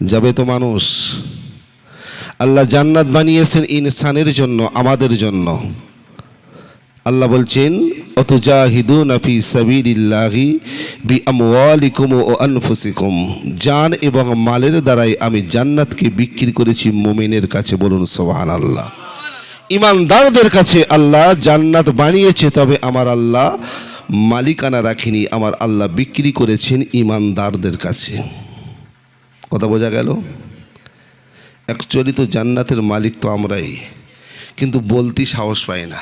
যাবে তো মানুষ। আল্লাহ জান্নাত বানিয়েছেন ইনসানের জন্য, আমাদের জন্য। আল্লাহ বলছেন অতুজাহিদুনা ফি সাবিলিল্লাহি বিআমওয়ালিকুম ওয়া আনফুসিকুম, জান এবং মালের দ্বারাই আমি জান্নাতকে বিক্রি করেছি মুমিনের কাছে। বলুন সুবহানাল্লাহ। ইমানদারদের কাছে আল্লাহ জান্নাত বানিয়েছে, তবে আমার আল্লাহ মালিকানা রাখিনি, আমার আল্লাহ বিক্রি করেছেন ইমানদারদের কাছে। কথা বোঝা গেল? অ্যাকচুয়ালি তো জান্নাতের মালিক তো আমরাই, কিন্তু বলতে সাহস পাই না,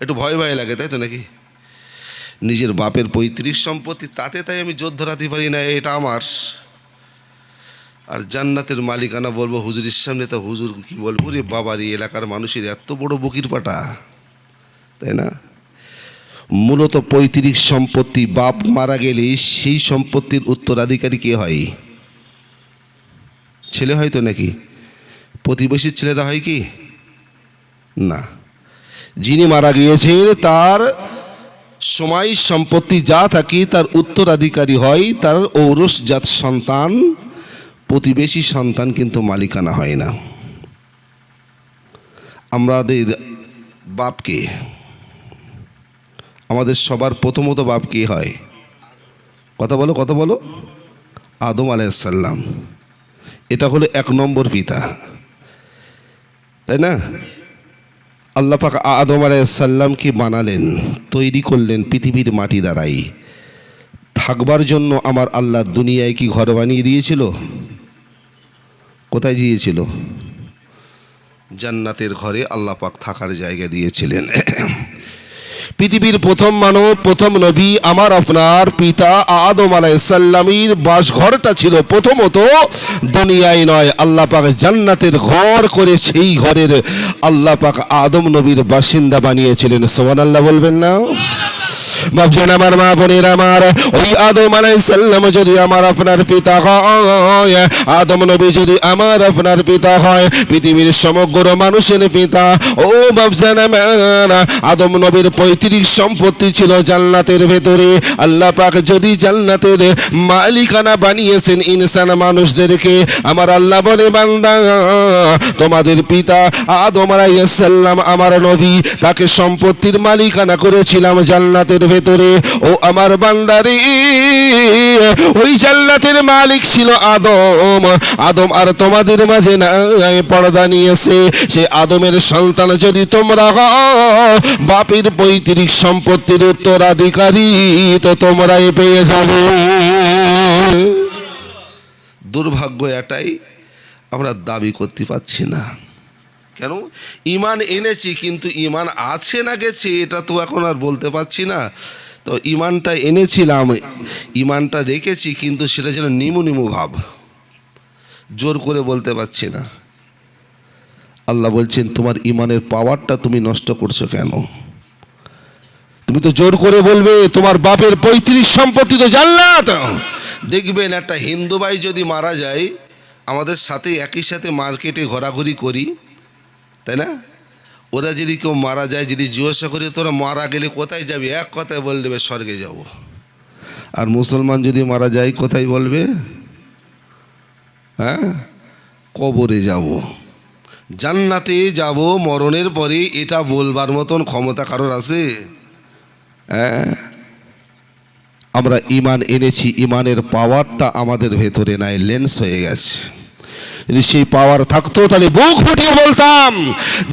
একটু ভয় ভয় লাগে, তাই তো নাকি? নিজের বাপের পৈতৃক সম্পত্তি, তাতে তাই আমি জোর ধরাতে পারি না এটা আমার। আর জান্নাতের মালিকানা বলবো হুজুরের সামনে, তো হুজুর কি বলবো, রে বাবার এই এলাকার মানুষের এত বড় বকির পাটা, তাই না? মূলত পৈতৃক সম্পত্তি, বাপ মারা গেলে সেই সম্পত্তির উত্তরাধিকারী কে হয়? ছেলে হয় তো নাকি? প্রতিবেশীর ছেলেরা হয় কি না? যিনি মারা গিয়েছেন তার সময় সম্পত্তি যা থাকে তার উত্তরাধিকারী হয় তার ঔরসজাত সন্তান, প্রতিবেশী সন্তান কিন্তু মালিকানা হয় না। আমাদের বাপকে, আমাদের সবার প্রথমত বাপ কে হয়? কথা বলো, কথা বলো। আদম আলাইহিস সালাম, এটা হলো 1 নম্বর পিতা, তাই না? আল্লাহ পাক আদম আলাইহিস সালামকে বানালেন, তৈরি করলেন পৃথিবীর মাটি দ্বারাই। থাকবার জন্য আমার আল্লাহ দুনিয়ায় কি ঘর বানিয়ে দিয়েছিল? কোথায় দিয়েছিল? জান্নাতের ঘরে আল্লাহ পাক থাকার জায়গা দিয়েছিলেন। পৃথিবীর প্রথম মানব, প্রথম নবী আমার আপনার পিতা আদম আলাইহিস সালামের বাসঘরটা ছিল প্রথমত দুনিয়ায় নয়, আল্লাহ পাক জান্নাতের ঘর করে সেই ঘরের আল্লাহ পাক আদম নবীর বাসিন্দা বানিয়েছিলেন। সুবহানাল্লাহ বলবেন না? ভাবছেন আমার মা বোনের আমার, ওই আদম আলাইহিস সালাম যদি আমার আপনার পিতা হয়, আদম নবী যদি আমার আপনার পিতা হয়, পৃথিবীর সমগ্র মানুষের পিতা। ও ভাবছেন আমার, আদম নবীর পৈতৃক সম্পত্তি ছিল জান্নাতের ভেতরে। আল্লাহ পাক যদি জান্নাতের মালিকানা বানিয়েছেন ইনসান মানুষদেরকে, আমার আল্লাহ বলে বান্দা তোমাদের পিতা আদম আলাইহিস সালাম আমার নবী, তাকে সম্পত্তির মালিকানা করেছিলাম জান্নাতের ভেতরে। ও আমার বান্দারে, ওই জান্নাতের মালিক ছিল আদম। আদম আর তোমাদের মাঝে না পর্দা নিয়েছে, সে আদমের সন্তান যদি তোমরা হও, বাপের পৈতৃক সম্পত্তির উত্তরাধিকারী তো তোমরাই পেয়ে যাবে। দুর্ভাগ্য এটাই, আমরা দাবি করতে পারছি না। কেন? ঈমান এনেছি, কিন্তু ঈমান আছে না গেছে এটা তো এখন আর বলতে পারছি না। তো ঈমানটা এনেছিলাম, ঈমানটা রেখেছি, কিন্তু সেটা যেন নিমু নিমু ভাব, জোর করে বলতে পারছি না। আল্লাহ বলছেন তোমার ঈমানের পাওয়ারটা তুমি নষ্ট করছো কেন? তুমি তো জোর করে বলবে তোমার বাপের পৈতৃক সম্পত্তি তো জান্নাত। দেখবেন একটা হিন্দু ভাই যদি মারা যায়, আমাদের সাথে একই সাথে মার্কেটে ঘোরাঘুরি করি, তাই না? ওরা যদি কেউ মারা যায়, যদি জিজ্ঞাসা করে তোরা মারা গেলে কোথায় যাবি, এক কথায় বলে দেবে স্বর্গে যাব। আর মুসলমান যদি মারা যায় কোথায় বলবে? হ্যাঁ, কবরে যাব। জান্নাতে যাব মরণের পরে, এটা বলবার মতন ক্ষমতা কারোর আছে? হ্যাঁ, আমরা ঈমান এনেছি, ঈমানের পাওয়ারটা আমাদের ভেতরে নাই, লেন্স হয়ে গেছে। যদি সেই পাওয়ার থাকতো তাহলে বুক ফুটিয়ে বলতাম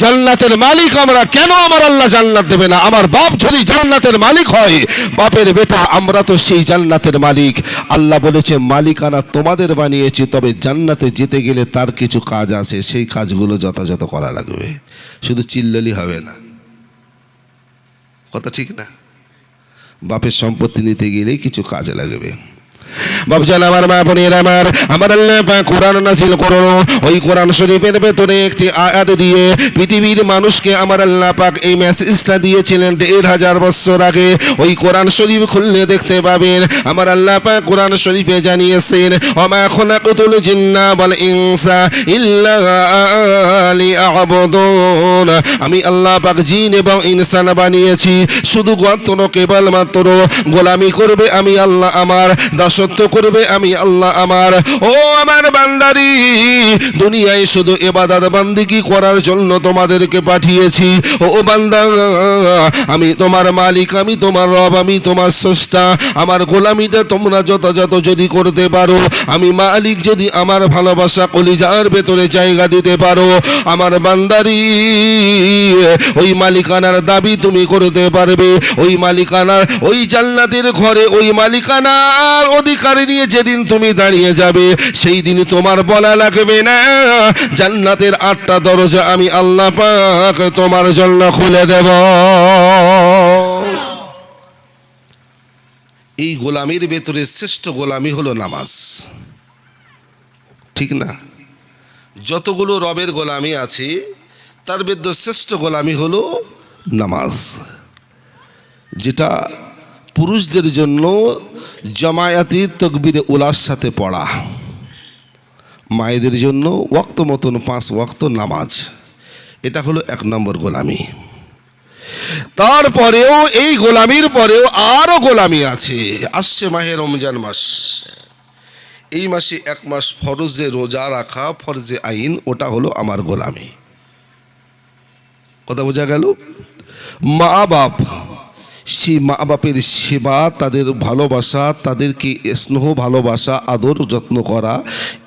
জান্নাতের মালিক আমরা, কেন আমার আল্লাহ জান্নাত দেবে না? আমার বাপ যদি জান্নাতের মালিক হয়, বাপের বেটা আমরা তো সেই জান্নাতের মালিক। আল্লাহ বলেছে মালিকানা তোমাদের বানিয়েছি, তবে জান্নাতে যেতে গেলে তার কিছু কাজ আছে, সেই কাজগুলো যথাযথ করা লাগবে, শুধু চিল্লালি হবে না। কথা ঠিক না? বাপের সম্পত্তি নিতে গেলে কিছু কাজে লাগবে। বাবজান আমার মা বোনের আমার, আমার আল্লাহ পাক কোরআন নাযিল করলো। ওই কোরআন শরীফের ভেতরে একটি আয়াত দিয়ে পৃথিবীর মানুষকে আমার আল্লাহ পাক এই মেসেজটা দিয়েছিলেন 1500 বছর আগে। ওই কোরআন শরীফ খুললে দেখতে পাবেন আমার আল্লাহ পাক কোরআন শরীফে জানিয়েছেন ওমা খালাকাতুল জিন্না ওয়াল ইনসা ইল্লা লিয়াবুদুন, আমি আল্লাহ পাক জিন এবং ইনসান বানিয়েছি শুধু কেবলমাত্র গোলামি করবে আমি আল্লাহ আমার, দাসত্ব করবে আমি আল্লাহ আমার। ও আমার বান্দারি, দুনিয়ায় শুধু ইবাদত বান্দিগি করার জন্য তোমাদেরকে পাঠিয়েছি। ও বান্দা, আমি তোমার মালিক, আমি তোমার রব, আমি তোমার স্রষ্টা। আমার গোলামিটা তোমরা যথাযথ যদি করতে পারো, আমি মালিক যদি আমার ভালোবাসা কলিজার ভেতরে জায়গা দিতে পারো, আমার বান্দারি ওই মালিকানার দাবি তুমি করতে পারবে। ওই মালিকানার, ওই জান্নাতের ঘরে ওই মালিকানার অধিকার নিয়ে যেদিন তুমি দাঁড়িয়ে যাবে, সেই দিন তোমার বলা লাগবে না জান্নাতের 8টা দরজা আমি আল্লাহ পাক তোমার জন্য খুলে দেব। এই গোলামির ভেতরে শ্রেষ্ঠ গোলামি হলো নামাজ, ঠিক না? যতগুলো রবের গোলামি আছে তার ভেতরে শ্রেষ্ঠ গোলামি হলো নামাজ, যেটা পুরুষদের জন্য জামায়াতি তাকবীরে উলার সাথে পড়া, মায়েদের জন্য ওয়াক্ত মতন 5 ওয়াক্ত নামাজ। এটা হলো 1 নম্বর গোলামি। তারপরেও এই গোলামির পরেও আরো গোলামি আছে। আসছে মাহে রমজান মাস, এই মাসে 1 মাস ফরজে রোজা রাখা, ফরজে আইন, ওটা হলো আমার গোলামি। কথা বোঝা গেল? মা বাপ, সেই মা বাপের সেবা, তাদের ভালোবাসা, তাদেরকে স্নেহ ভালোবাসা আদর যত্ন করা,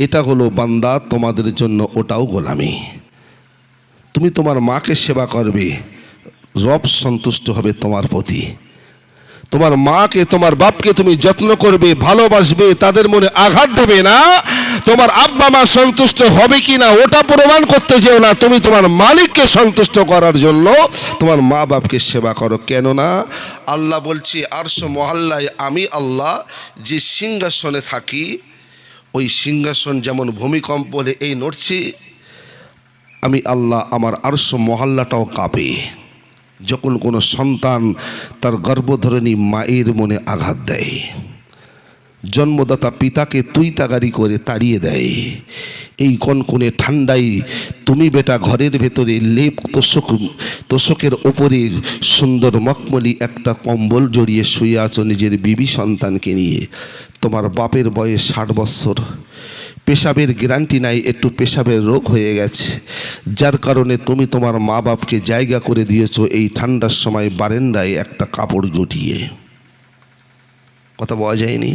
এটা হলো বান্দা তোমাদের জন্য, ওটাও গোলামি। তুমি তোমার মাকে সেবা করবে, রব সন্তুষ্ট হবে তোমার প্রতি। তোমার মাকে, তোমার বাপকে তুমি যত্ন করবে, ভালোবাসবে, তাদের মনে আঘাত দেবে না। তোমার আব্বা মা সন্তুষ্ট হবে কি না ওটা প্রমাণ করতে যেও না, তুমি তোমার মালিককে সন্তুষ্ট করার জন্য তোমার মা বাপকে সেবা করো। কেননা আল্লাহ বলছি, আরশ মহল্লায় আমি আল্লাহ যে সিংহাসনে থাকি, ওই সিংহাসন যেমন ভূমিকম্প হলে এই নড়ছি, আমি আল্লাহ আমার আরশ মহল্লাটাও কাঁপে যখন কোনো সন্তান তার গর্ভধারিণী মায়ের মনে আঘাত দেয়, জন্মদাতা পিতাকে তুই তাগারি করে তাড়িয়ে দেয়। এই কনকনে ঠান্ডায় তুমি বেটা ঘরের ভেতরে লেপ তোষকের ওপরে সুন্দর মখমলি একটা কম্বল জড়িয়ে শুয়ে আছো নিজের বিবি সন্তানকে নিয়ে। তোমার বাপের বয়স 60 বছর, পেশাবের গ্যারান্টি নাই, একটু পেশাবের রোগ হয়ে গেছে, যার কারণে তুমি তোমার মা বাপকে জায়গা করে দিয়েছো এই ঠান্ডার সময় বারান্দায় একটা কাপড় গুটিয়ে। কথা বলা যায়নি?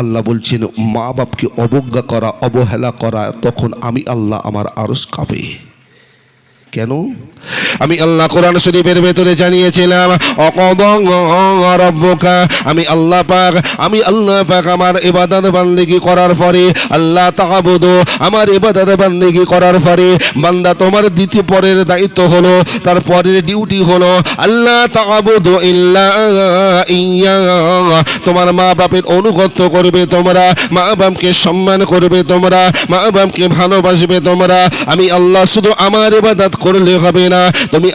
আল্লাহ বলছেন, মা বাপকে অবজ্ঞা করা, অবহেলা করা, তখন আমি আল্লাহ আমার আরশ কাঁপে। কেন? আমি আল্লাহ কোরআন শরীফের ভেতরে জানিয়েছিলাম, আমি আল্লাহ পাক আমার ইবাদত বান্দেগি করার পরে, আল্লাহ তাআবুদু, আমার ইবাদত বান্দেগি করার পরে বান্দা তোমার দ্বিতীয় পরের দায়িত্ব হলো, তার পরের ডিউটি হলো আল্লাহ তাআবুদু ইল্লা ইয়্যা, তোমার মা বাপের অনুগত করবে তোমরা, মা বাপকে সম্মান করবে তোমরা, মা বাপকে ভালোবাসবে তোমরা। আমি আল্লাহ শুধু আমার ইবাদত করলে হবে না,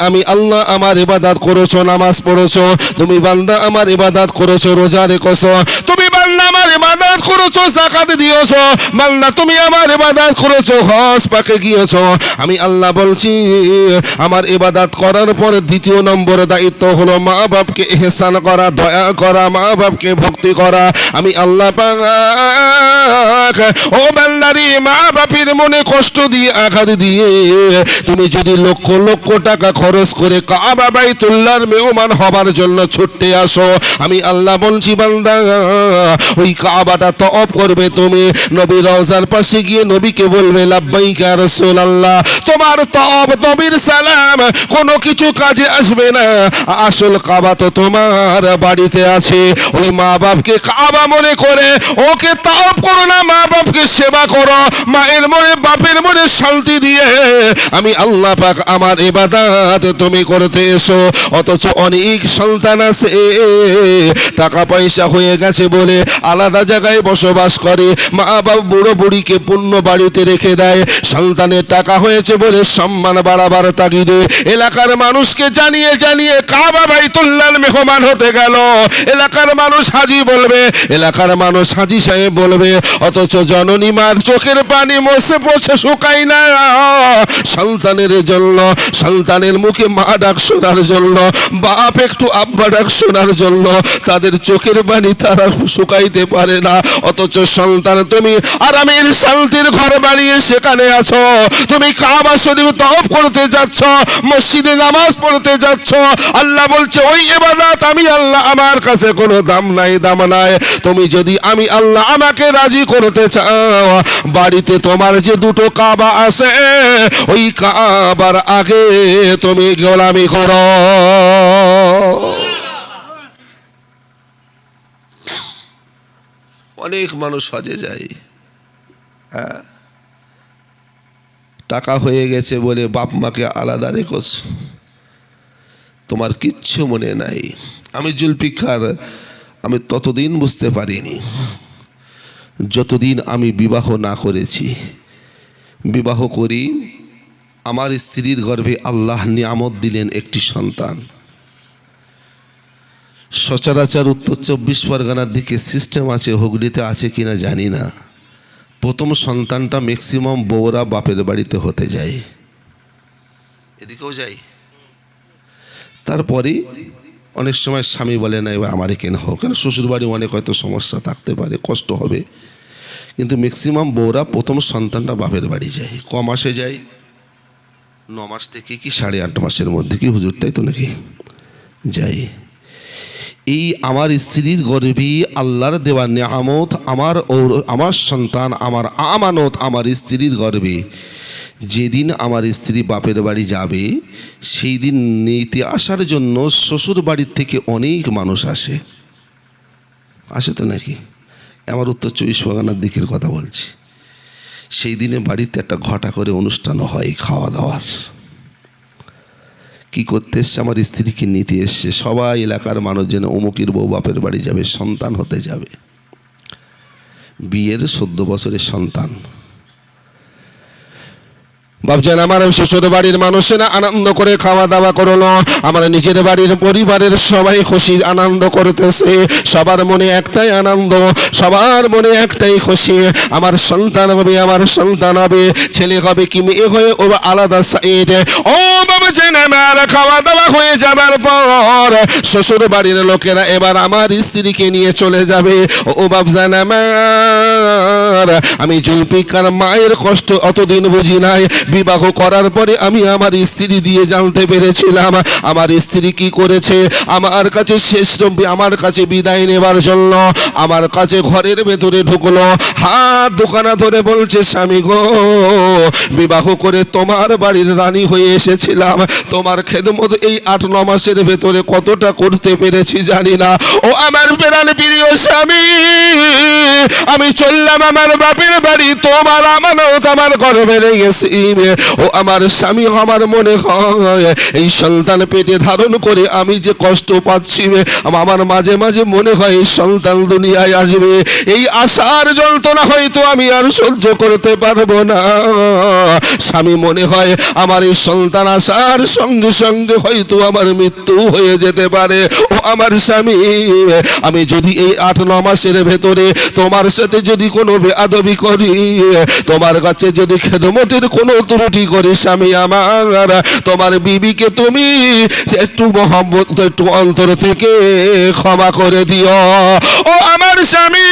আমি আল্লাহ আমার ইবাদত করেছো, নামাজ পড়েছো, তুমি বান্দা আমার ইবাদত করেছো, রোজা রেখেছো, তুমি বান্দা আমার ইবাদত করেছো, যাকাত দিয়েছো, বান্দা তুমি আমার ইবাদত করেছো, হজ পাকে গিয়েছো। আমি আল্লাহ বলছি, আমার ইবাদত করার পরে দ্বিতীয় নম্বর দায়িত্ব হলো মা বাপকে ইহসান করা, দয়া করা, মা বাপকে ভক্তি করা। আমি আল্লাহ পাক ও বান্দারি, মা বাপের মনে কষ্ট দিয়ে, আঘাত দিয়ে তুমি যদি লক্ষ লক্ষ টাকা খরচ করে কাবা বাইতুল্লাহর মেহমান হবার জন্য ছুটে আসো, আমি আল্লাহ বলছি বান্দা, ওই কাবাটা তওয়াফ করবে তুমি, নবী রওজার পাশে গিয়ে নবীকে বলবে লাব্বাইক ইয়া রাসূলুল্লাহ, তোমার তওয়াফ, নবীর সালাম কোনো কিছু কাজে আসবে না, আসল কাবা তো তোমার বাড়িতে আছে। ওই মা বাপকে কাবা মনে করে ওকে তওয়াফ করো না, মা বাপকে সেবা করো, মায়ের মনে বাপের মনে শান্তি দিয়ে আমি আল্লাহ পাক আমার ইবাদত তুমি করতে এসো। অথচ অনেক সন্তান আছে টাকা পয়সা হয়ে গেছে বলে আলাদা জায়গায় বসবাস করে, মা বাপ বুড়ো বুড়িকে পূর্ণ বাড়িতে রেখে দেয়, সন্তানের টাকা হয়েছে বলে সম্মান বাড়াবার তাগিদে এলাকার মানুষকে জানিয়ে জানিয়ে কাবা বাইতুল্লাহর মেহমান হতে গেল। এলাকার মানুষ হাজি বলবে, এলাকার মানুষ হাজি সাহেব বলবে, অথচ জননী মার চোখের পানি মোছে পোছে শুকায় না সন্তানের জন্য, সন্তানের মুখে মা ডাক শোনার জন্য, বাপ একটু আব্বা ডাক শোনার জন্য তাদের চোখের পানি তারা শুকাইতে পারে না। অথচ সন্তান তুমি আরামের শান্তির ঘর বানিয়ে সেখানে আছো, তুমি কাবা শরীফ তওয়াফ করতে যাচ্ছ, মসজিদে নামাজ পড়তে যাচ্ছ। আল্লাহ বলছে ওই ইবাদত আমি আল্লাহ আমার কাছে কোনো দাম নাই, দাম নাই। তুমি যদি আমি আল্লাহ আমাকে রাজি করতে চাও, বাড়িতে তোমার যে দুটো কাবা আছে ওই কাবার আগে তুমি গোলামি করো। অনেক মানুষ হজে যায়, টাকা হয়ে গেছে বলে বাপ মাকে আলাদা রেখেছ, তোমার কিচ্ছু মনে নাই। আমি জুলফিকার আমি ততদিন বুঝতে পারিনি যতদিন আমি বিবাহ না করেছি। বিবাহ করি, আমার স্ত্রীর গর্ভে আল্লাহ নিয়ামত দিলেন একটি সন্তান। সচরাচর উত্তর 24 পরগনার দিকে সিস্টেম আছে, হুগলিতে আছে কিনা জানি না, প্রথম সন্তানটা ম্যাক্সিমাম বউরা বাপের বাড়িতে হতে যায়, এদিকেও যাই। তারপরে অনেক সময় স্বামী বলে না এবার আমারে কেন হোক, কেন শ্বশুরবাড়ি অনেক হয়তো সমস্যা থাকতে পারে, কষ্ট হবে, কিন্তু ম্যাক্সিমাম বউরা প্রথম সন্তানটা বাপের বাড়ি যায়। ক মাসে যায়? 9 মাস থেকে কি 8.5 মাসের মধ্যে কি হুজুর, তাই তো নাকি? যাই। এই আমার স্ত্রীর গর্ভে আল্লাহর দেওয়া নিয়ামত, আমার সন্তান, আমার আমানত আমার স্ত্রীর গর্ভে। যেদিন আমার স্ত্রী বাপের বাড়ি যাবে সেই দিন নিতে আসার জন্য শ্বশুর বাড়ির থেকে অনেক মানুষ আসে, আসে তো নাকি? আমার উত্তর 24 পরগনার দিকের কথা বলছি। সেই দিনে বাড়িতে একটা ঘটা করে অনুষ্ঠান হয় খাওয়া দাওয়ার। কি করতে এসছে? আমার স্ত্রীকে নিতে এসছে। সবাই এলাকার মানুষজন অমুকের বউ বাপের বাড়ি যাবে, সন্তান হতে যাবে, বিয়ের 14 বছরের সন্তান। ভাবছেন আমার শ্বশুর বাড়ির মানুষেরা আনন্দ করে খাওয়া দাওয়া করলো, আমার নিজের বাড়ির পরিবারের সবাই খুশি আনন্দ করতেছে, সবার মনে একটাই আনন্দ, সবার মনে একটাই খুশি, আমার সন্তান হবে, আমার সন্তান হবে, ছেলে হবে কি মেয়ে হয়ে ও আলাদা সাইড। ও ভাবছেন আমার খাওয়া দাওয়া হয়ে যাবার পর শ্বশুর বাড়ির লোকেরা এবার আমার স্ত্রীকে নিয়ে চলে যাবে। ও ভাবছেন আমার আমি জুলফিকার মায়ের কষ্ট অতদিন বুঝি নাই, বিবাহ করার পরে আমি আমার স্ত্রী দিয়ে জানতে পেরেছিলাম আমার স্ত্রী কি করেছে। আমার কাছে শেষ আমার কাছে বিদায় নেবার জন্য আমার কাছে ঘরের ভেতরে ঢুকলো, হাত দোকানা ধরে বলছে স্বামী গো, বিবাহ করে তোমার বাড়ির রানী হয়ে এসেছিলাম, তোমার খেদমত এই 8-9 মাসের ভেতরে কতটা করতে পেরেছি জানি না। ও আমার প্রাণ প্রিয় স্বামী, আমি চললাম আমার বাপের বাড়ি, তোমার আমানত আমার গর্ভে রেখেছি। ও আমার স্বামী, আমার মনে হয় এই সন্তান পেটে ধারণ করে আমি যে কষ্ট পাচ্ছি, আমার মাঝে মাঝে মনে হয় এই সন্তান দুনিয়ায় আসবে, এই আশার যন্ত্রণা হয়তো আমি আর সহ্য করতে পারবো না। স্বামী, মনে হয় আমার এই সন্তান আসার সঙ্গে সঙ্গে হয়তো আমার মৃত্যু হয়ে যেতে পারে। ও আমার স্বামী, আমি যদি এই 8-9 মাসের ভেতরে তোমার সাথে যদি কোনো বেয়াদবি করি, তোমার কাছে যদি খেদমতের কোনো ত্রুটি করি, স্বামী আমার, তোমার বিবিকে তুমি একটু মহব্বত, একটু অন্তর থেকে ক্ষমা করে দিও। ও আমার স্বামী,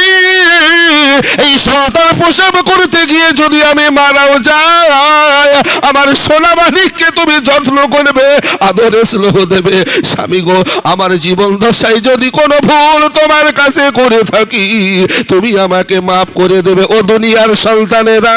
এই সন্তান প্রসব করতে গিয়ে যদি আমি মারাও যাই, আমার সোনা মানিককে তুমি যত্ন করবে, আদরে স্নেহ দেবে। স্বামী গো, আমার জীবন দশায় যদি কোনো ভুল তোমার কাছে করে থাকি, তুমি আমাকে মাফ করে দেবে। ও দুনিয়ার সন্তানেরা,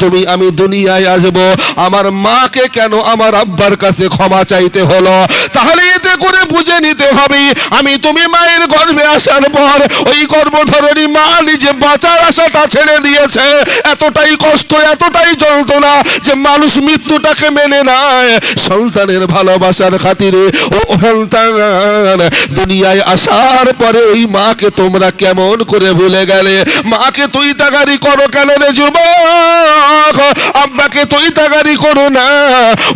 তুমি আমি দুনিয়ায় আসবো, আমার মাকে কেন আমার আব্বার কাছে ক্ষমা চাইতে হলো? তাহলে এতে করে বুঝে নিতে হবে আমি তুমি মায়ের গর্ভে আসার পর ওই গর্ভধারণী মা নিজে বাঁচার আশাটা ছেড়ে দিয়েছে। এতটাই কষ্ট, এতটাই যন্ত্রণা যে মানুষ মৃত্যুটাকে মেনে নেয় সন্তানের ভালোবাসার খাতিরে। ও সন্তান, দুনিয়ায় আসার পরে ওই মাকে তোমরা কেমন করে ভুলে গেলে? মাকে তুই তাগারি করো কেন রে যুবক? আব্বাকে তুই তাগারি করো না।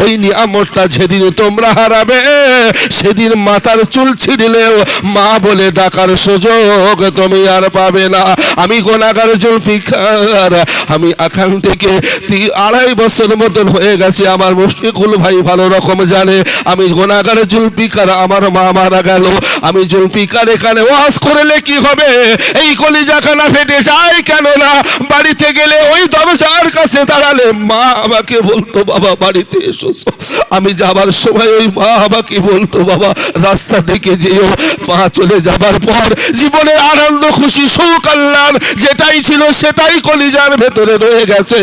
ওই নিয়ামতটা যেদিন তোমরা হারাবে, সে সেদিন মাথার চুল ছিঁড়লেও মা বলে ডাকার সুযোগ তুমি আর পাবে না। আমি গুনাহগার জুলফিকার, আমি এখান থেকে 2.5 বছর মতন হয়ে গেছে। আমার মুশফিকুল ভাই ভালো রকম জানে আমি গুনাহগার জুলফিকার। আমার মা মারা গেল, আমি জুলফিকার এখানে ওয়াজ করলে কি হবে? এই কলিজাখানা ফেটে যায়। কেন না বাড়িতে গেলে ওই দরজার কাছে দাঁড়ালে মা আমাকে বলতো বাবা বাড়িতে এসেছো। আমি যাবার সময় ওই মা আমাকে বলতো বাবা রাস্তা থেকে যেও। মা চলে যাবার পর জীবনের আনন্দ খুশি সুখ আল্লাহ যেটাই ছিল সেটাই কলিজার ভেতরে রয়ে গেছে।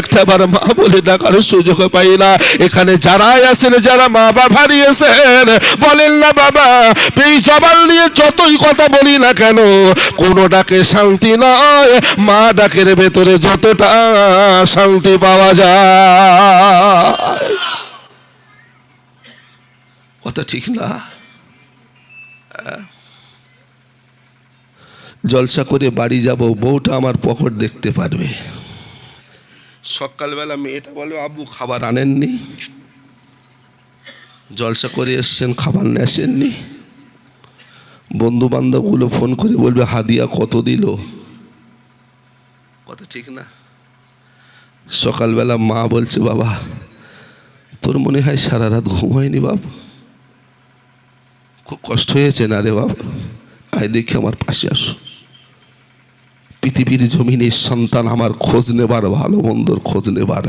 একটাবার মা বলে ডাকার সুযোগ পাই না। এখানে যারাই আছেন যারা মা বাবা হারিয়েছেন বলেন না বাবা এই জবান নিয়ে যতই কথা বলি না কেন কোন ডাকে শান্তি নয়, মা ডাকের ভেতরে যতটা শান্তি পাওয়া যায়। কথা ঠিক না? জলসা করে বাড়ি যাব, বউটা আমার পকেট দেখতে পারবে। সকালবেলা মেয়েটা বলে আব্বু খাবার আনেননি, জলসা করে এসছেন খাবার নিয়ে আসেননি। বন্ধু বান্ধবগুলো ফোন করে বলবে হাদিয়া কত দিল। কথা ঠিক না? সকালবেলা মা বলছে বাবা তোর মনে হয় সারা রাত ঘুম হয়নি বাবা, খুব কষ্ট হয়েছে না রে বাবা, আয় দেখি আমার পাশে আসো। পৃথিবীর জমিনে সন্তান আমার খোঁজ নেবার, ভালো মন্দর খোঁজ নেবার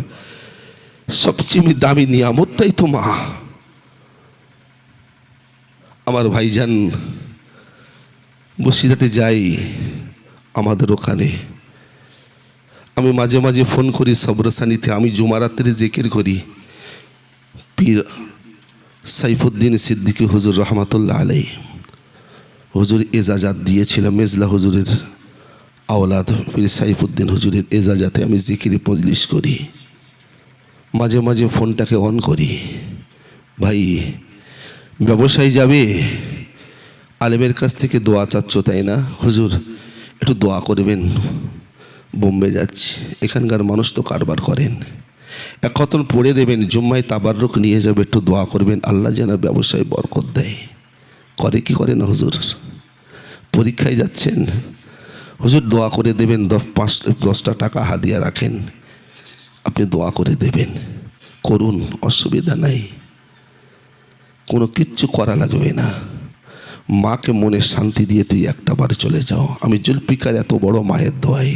সবচেয়ে দামি নিয়ামতটাই তো মা। আমার ভাইজান বসিরহাটে যাই আমাদের ওখানে, আমি মাঝে মাঝে ফোন করি সবরসানিতে। আমি জুমারাত্রে জিকির করি। পীর সাইফুদ্দিন সিদ্দিকী হুজুর রহমাতুল্লাহ আলাইহি হুজুর এজাজাত দিয়েছিল, মেজলা হুজুরের আওলাদ পীর সাইফুদ্দিন হুজুরের এজাজাতে আমি জিকিরে মজলিস করি। মাঝে মাঝে ফোনটাকে অন করি, ভাই ব্যবসায় যাবে, আলেমের কাছ থেকে দোয়া চাচ্ছ তাই না? হুজুর একটু দোয়া করবেন, বোম্বে যাচ্ছি, এখানকার মানুষ তো কারবার করেন, এক কতন পড়ে দেবেন, জুম্মায় তাবাররুক নিয়ে যাবে, একটু দোয়া করবেন আল্লাহ যেন ব্যবসায় বরকত দেয়। করে কি করে না হুজুর? পরীক্ষায় যাচ্ছেন, হুজুর দোয়া করে দেবেন, 10টা টাকা হাদিয়া রাখেন, আপনি দোয়া করে দেবেন, করুন, অসুবিধা নাই, কোনো কিচ্ছু করা লাগবে না। মাকে মনে শান্তি দিয়ে তুই একটাবার চলে যাও। আমি জুলফিকার এত বড় মায়ের দোয়াই,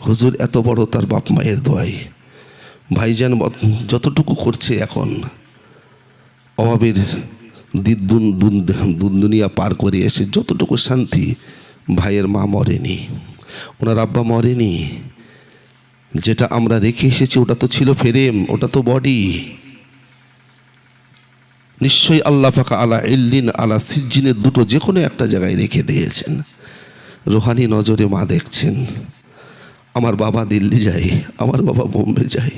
হুজুর এত বড় তার বাপ মায়ের দোয়াই। ভাইজান যতটুকু করছে এখন অভাবের দুনিয়া পার করে এসে যতটুকু শান্তি, ভাইয়ের মা মরেনি, ওনার আব্বা মরেনি, যেটা আমরা রেখে এসেছি ওটা তো ছিল ফেরেম, ওটা তো বডি। নিশ্চয়ই আল্লাহ পাকা আলা ইল্লিন আলা সিজ্জিনের দুটো যে কোনো একটা জায়গায় রেখে দিয়েছেন। রোহানি নজরে মা দেখছেন। আমার বাবা দিল্লি যায়, আমার বাবা বোম্বে যায়।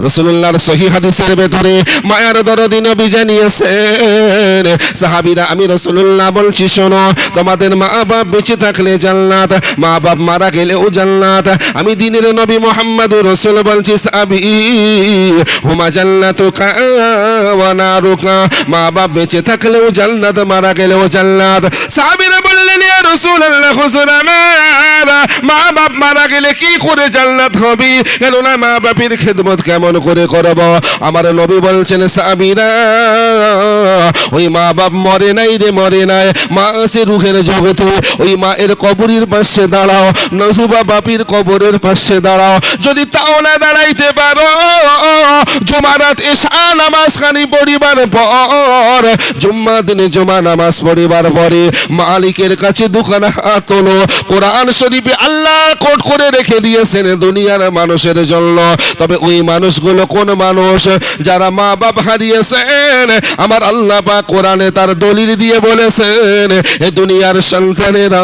রাসূলুল্লাহর সহিহ হাদিসের ভেতরে মায়ার দরদি নবী জানিয়েছেন সাহাবীরা আমি রাসূলুল্লাহ বলছি শোনো, তোমাদের মা বাপ বেঁচে থাকলে জান্নাত, মা বাপ মারা গেলেও জান্নাত। আমি দ্বীনের নবী মুহাম্মদুর রাসূল বলছি সাহাবী হুমা জান্নাতুকা ওয়া নারুকা, মা বাপ বেঁচে থাকলেও জান্নাত, মারা গেলেও জান্নাত। সাহাবীরা বললেন ইয়া রাসূলুল্লাহ হুজুর আমার মা বাপ মারা গেলে কি করে জান্নাত হবে? কেননা মা বাপের খেদমত কেমন করে করব? আমার নবী বলছেন সাহাবীরা ওই মা বাপ মরে নাই রে, মরে নাই, মা আছে রুহের জগতে। ওই মায়ের কবরের পাশে দাঁড়াও, নতুবা বাপির কবরের পাশে দাঁড়াও। যদি তাও না দাঁড়াইতে পারো জুমারাত এশা নামাজ খানি পড়িবার পর, জুম্মা দিনে জুমা নামাজ পড়িবার পরে মালিকের কাছে দুখানা হাত তোলো। কোরআন শরীফে আল্লাহ কোট করে রেখে দিয়েছেন দুনিয়ার মানুষের জন্য। তবে ওই মানুষগুলো কোন মানুষ? যারা মা বাপ হারিয়েছেন। আমার আল্লাহ পাক কোরআনে তার দলিল দিয়ে বলেছেন এ দুনিয়ার সন্তানেরা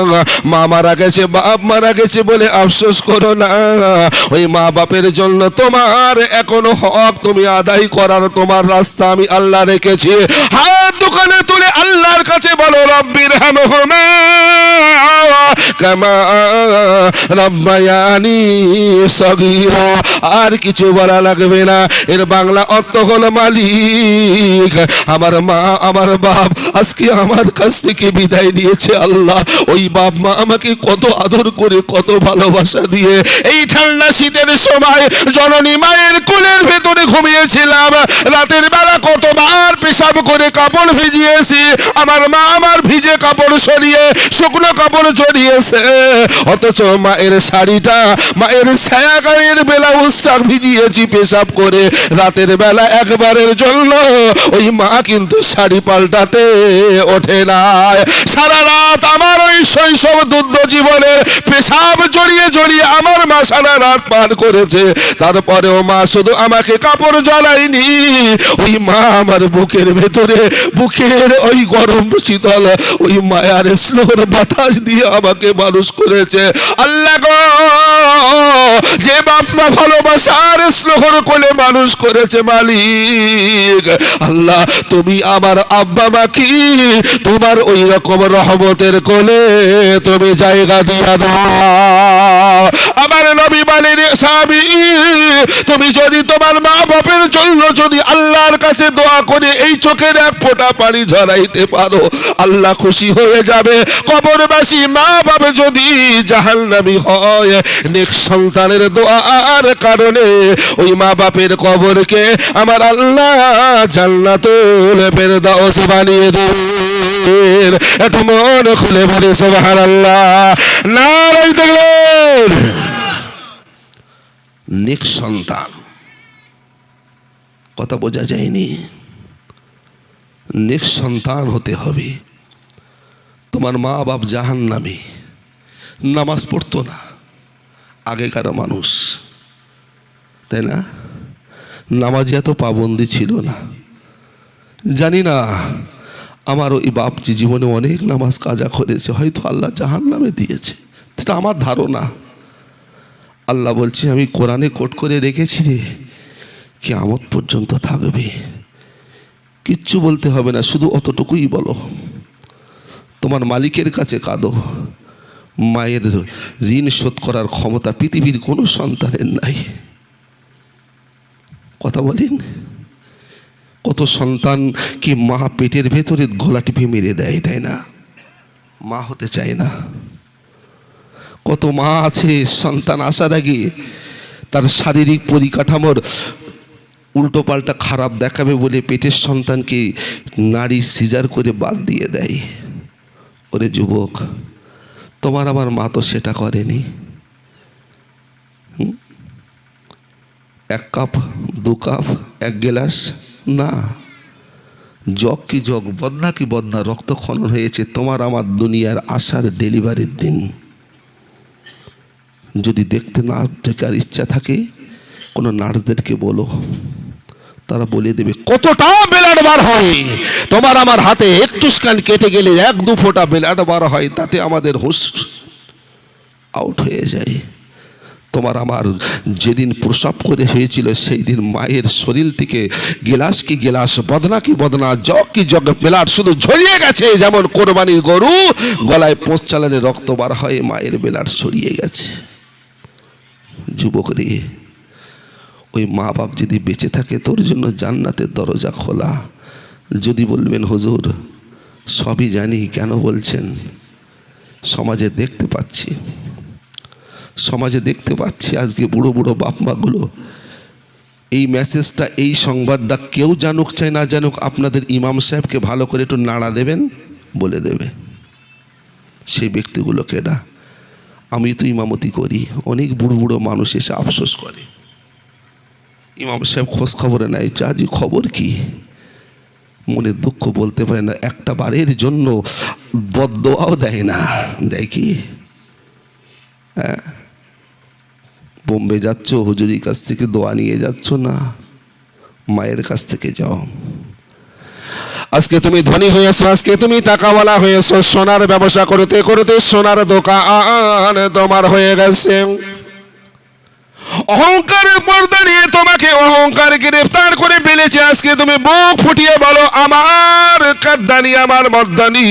মা মারা গেছে, বাপ মারা গেছে বলে আফসোস করো না। ওই মা বাপের জন্য তোমার এখনো হক তুমি আদায় করার তোমার রাস্তা আমি আল্লাহ রেখেছি। হাত দুখানে তুলে আল্লাহর কাছে বলো রব্বির হামহুমা কামা রাব্বায়ানি সগীরা। আর কিছু বলা লাগবে না। এর বাংলা অর্থ হলো মালিক আমার মা আমার বাপ আজকে আমার কাছ থেকে বিদায় নিয়েছে। আল্লাহ ওই বাপ মা আমাকে কত আদর করে কত ভালোবাসা দিয়ে এই ঠান্ডা শীতের সময় জননী মায়ের কোলের ভেতরে ঘুমিয়েছিলাম। রাতের বেলা কতবার পেশাব করে কাপড় ভিজিয়েছি। আমার মা আমার ভিজে কাপড় সরিয়ে শুকনো কাপড় জড়িয়েছে, অথচ মায়ের শাড়িটা মায়ের ছায়া গায়ের ব্লাউজটা ভিজিয়েছি পেশাব করে। রাতের বেলা একবারের জন্য ওই মা কিন্তু শাড়ি পাল্টাতে ওঠে না। সারা রাত আমার ওই শৈশব দুগ্ধ জীবনের পেশাব জড়িয়ে জড়িয়ে আমার মা সারা রাত পার করেছে। তারপরেও মা শুধু আমাকে কাপড় জ্বালায়নি, ওই মা আমার বুকের ভেতরে বুকের ওই গরম শীতল ওই মায়ার স্লোর বাতাস দিয়ে আমাকে মানুষ করেছে। আল্লাহ গো, যে বাপ মা ভালোবাসার স্লোহর কোলে মানুষ করেছে মালিক আল্লাহ, তুমি আমার আব্বা মাকে তোমার ওই রকম রহমতের কোলে তুমি জায়গা দিয়া দাও। আমার নবী বলেন সাহাবী, তুমি যদি তোমার মা বাপের জন্য যদি আল্লাহর কাছে দোয়া করে এই চোখের এক ফোঁটা পানি ঝরাইতে পারো, আল্লাহ খুশি হয়ে যাবে। কবরবাসী মা বাবা যদি জাহান্নামী হয়, নেক সন্তানের দোয়ার কারণে ওই মা বাপের কবরকে আমার আল্লাহ জান্নাতুল ফেরদাউস বানিয়ে দেবেন। একটু মন খুলে বলে সুবহানাল্লাহ, নারায়ে তাকবীর। নেক সন্তান কথা বোঝা যায়নি। নেক সন্তান হতে হবে। তোমার মা বাপ জাহান্নামী, নামাজ পড়তো না আগেকার মানুষ, তাই না? নামাজে এত পাবন্দি ছিল না। জানি না আমার ওই বাপজি জীবনে অনেক নামাজ কাজা করেছে, হয়তো আল্লাহ জাহান্নামে দিয়েছে, এটা আমার ধারণা। আল্লাহ বলছে আমি কোরআনে কোট করে রেখেছি রে, কিয়ামত পর্যন্ত থাকবে, কিচ্ছু বলতে হবে না, শুধু অতটুকুই বলো। তোমার মালিকের কাছে কাঁদো। মায়ের ঋণ শোধ করার ক্ষমতা পৃথিবীর কোনো সন্তানের নাই। কথা বলেন, কত সন্তান কি মা পেটের ভেতরে গলা টিপে মেরে দেয়, তাই না? মা হতে চায় না। কত মা আছে সন্তান আসার আগে তার শারীরিক পরিকাঠামোর উল্টো পাল্টা খারাপ দেখাবে বলে পেটের সন্তানকে নারী সিজার করে বাদ দিয়ে দেয়। ওরে যুবক, তোমার আমার মা তো সেটা করেনি। এক কাপ দু কাপ এক গ্লাস না, জগ কি জগ, বদনা কি বদনা রক্তক্ষরণ হয়েছে তোমার আমার দুনিয়ার আসার ডেলিভারির দিন। যদি দেখতে না দেখার ইচ্ছা থাকে কোনো নার্সদেরকে বলো, তারা বলে দেবে কতটা ব্লাড বার হয়। তোমার আমার হাতে একটু স্ক্যান কেটে গেলে এক দু ফোঁটা ব্লাড বার হয়, তাতে আমাদের হুঁশ আউট হয়ে যায়। তোমার আমার যেদিন প্রসব করে হয়েছিল সেই দিন মায়ের শরীর থেকে গেলাস কি গেলাস, বদনা কি বদনা, জগ কি জগ ব্লাড শুধু ঝরিয়ে গেছে। যেমন কোরবানির গরু গলায় পোঁচ চালালে রক্ত বার হয়, মায়ের ব্লাড ছড়িয়ে গেছে। যুবক রে, ওই মা বাপ যদি বেঁচে থাকে তোর জন্য জান্নাতের দরজা খোলা। যদি বলবেন হুজুর সবই জানি, কেন বলছেন? সমাজে দেখতে পাচ্ছি আজকে বুড়ো বুড়ো বাপ মাগুলো এই মেসেজটা, এই সংবাদটা কেউ জানুক চাই না জানুক, আপনাদের ইমাম সাহেবকে ভালো করে একটু নাড়া দেবেন, বলে দেবে। সেই ব্যক্তিগুলোকে না, আমি তো ইমামতি করি, অনেক বুড়ো বুড়ো মানুষ এসে আফসোস করে, ইমাম সাহেব খোঁজ খবরে নাই, চাজি খবর কি, মনের দুঃখ বলতে পারে না, একটা বারের জন্য বদদোয়াও দেয় না। দেয় কি? হ্যাঁ, বোম্বে যাচ্ছ, হুজুরির কাছ থেকে দোয়া নিয়ে যাচ্ছ না, মায়ের কাছ থেকে যাও। আজকে তুমি ধনী হয়েছো, আজকে তুমি টাকাওয়ালা হয়েছো, সোনার ব্যবসা করতে করতে সোনার দোকান তোমার হয়ে গেছে। অহংকারের পর্দা নিয়ে তোমাকে অহংকার গ্রেফতার করে ফেলেছে। আজকে তুমি বুক ফুটিয়ে বলো, আমার কাদ্দানি, আমার মর্দানি,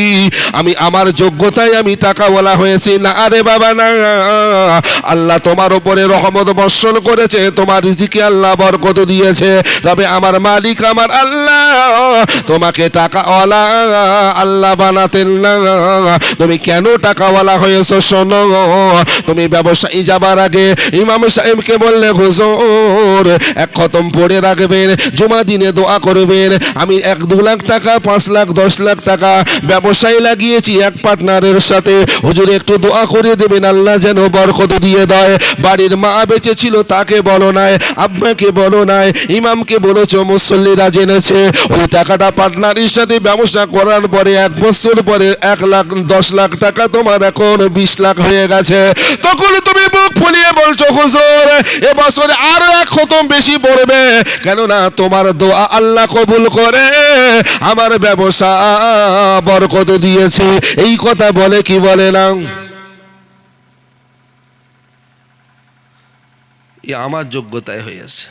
আমি আমার যোগ্যতায় আমি টাকাওয়ালা হয়েছি না। আরে বাবা না, আল্লাহ তোমার উপরে রহমত বর্ষণ করেছে, তোমার রিজিকে আল্লাহ বরকত দিয়েছে, তবে আমার মালিক আমার আল্লাহ তোমাকে টাকাওয়ালা আল্লাহ বানাতেন না। তুমি কেন টাকাওয়ালা হয়েছো শোনো। তুমি ব্যবসায়ী যাবার আগে ইমাম সাহেবকে বললে, হুজুর এক খতম পড়ে রাখবেন, জুমা দিনে দোয়া করবেন, আমি 1-2 লাখ টাকা, 5 লাখ, 10 লাখ টাকা ব্যবসায় লাগিয়েছি এক পার্টনারের সাথে, হুজুর একটু দোয়া করে দেবেন, আল্লাহ যেন বরকত দিয়ে দেয়। বাড়ির মা বেঁচে ছিল, তাকে বলো নাই, আব্বাকে বলো নাই, ইমামকে বলেছ, মুসল্লিরা জেনেছে। ওই টাকাটা পার্টনারের সাথে ব্যবসা করার পরে 1 বছর পরে 1 লাখ 10 লাখ টাকা তোমার এখন 20 লাখ হয়ে গেছে। তখন তুমি বুক ফুলিয়ে বলছো, হুজুর এবছরে আরো 1 খতম বেশি পড়বে, কেননা তোমার দোয়া আল্লাহ কবুল করে আমার ব্যবসা বরকত দিয়েছে। এই কথা বলে কি বলে না? আমার যোগ্যতায় হয়েছে।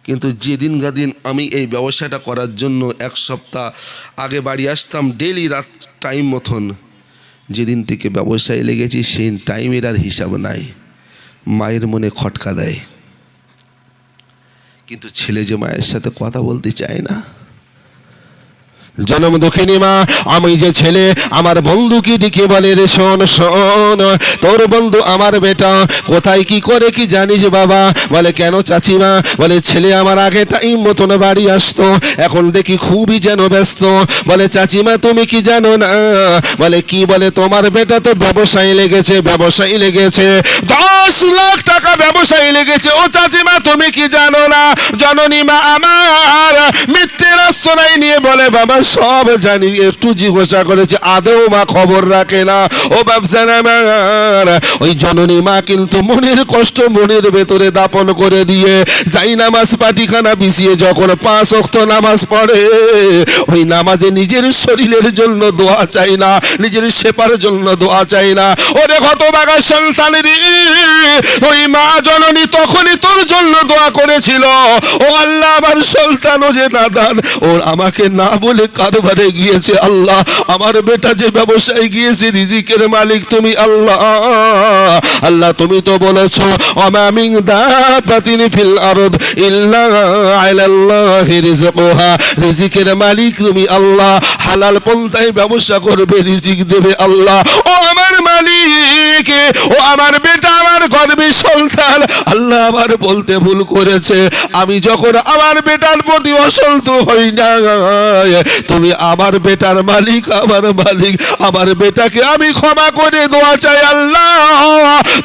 কিন্তু যেদিন গাদিন আমি এই ব্যবসাটা করার জন্য 1 সপ্তাহ আগে বাড়ি আসতাম ডেলি রাত টাইম মতন, যেদিন থেকে ব্যবসায় লেগেছি সেই টাইমের আর হিসাব নাই। মায়ের মনে খটকা দেয়, কিন্তু ছেলে যে মায়ের সাথে কথা বলতে চায় না। জনম দুঃখিনী মা, আমি যে ছেলে আমার বন্ধুকে ডেকে বলে, রে শোন শোন, তোর বন্ধু আমার বেটা কোথায় কি করে কি জানিস বাবা? বলে কেন চাচিমা? বলে ছেলে আমার আগে টাইম মতন বাড়ি আসতো, এখন দেখি খুবই যেন ব্যস্ত। বলে চাচিমা তুমি কি জানো না? বলে কি? বলে তোমার বেটা তো ব্যবসায়ী লেগেছে, ব্যবসায়ী লেগেছে, 10 লাখ টাকা ব্যবসায়ী লেগেছে। ও চাচিমা তুমি কি জানো না? জননী মা আমার মিথ্যের আশ্রয় নিয়ে বলে, বাবা সব জানি, একটু জিজ্ঞাসা করেছে, আদৌ মা খবর রাখে না। ও ব্যবসা আমার ওই জননী মা কিন্তু মনের কষ্ট মনের ভেতরে দাপন করে দিয়ে যাই নামাজ পাটিখানা বিছিয়ে যখন 5 ওয়াক্ত নামাজ পড়ে, ওই নামাজে নিজের শরীরের জন্য দোয়া চাই না, নিজের সেপার জন্য দোয়া চাই না। ওরে হতভাগা সন্তানের, ওই মা জননী তখনই তোর জন্য দোয়া করেছিল, ও আল্লাহ আমার সন্তানও যে নাদান, ওর আমাকে না বলে কারবারে গিয়েছে। আল্লাহ আমার বেটা যে ব্যবসায় গিয়েছে, রিজিকের মালিক তুমি আল্লাহ। আল্লাহ তুমি তো বলেছো, ওমা মিন দাব্বাতিন ফিল আরদ ইল্লা আলাল্লাহি রিজকুহা, রিজিকের মালিক তুমি আল্লাহ, হালাল পন্থায় ব্যবসা করবে, রিজিক দেবে আল্লাহ। ও আমার মালিক, ও আমার বেটা আমার গর্বের সন্তান, আল্লাহ আমার বলতে ভুল করেছে, আমি যখন আমার বেটার প্রতি অসন্ত হই না, তুমি আমার বেটার মালিক, আমার মালিক, আমার বেটাকে আমি ক্ষমা করে দোয়া চাই আল্লাহ,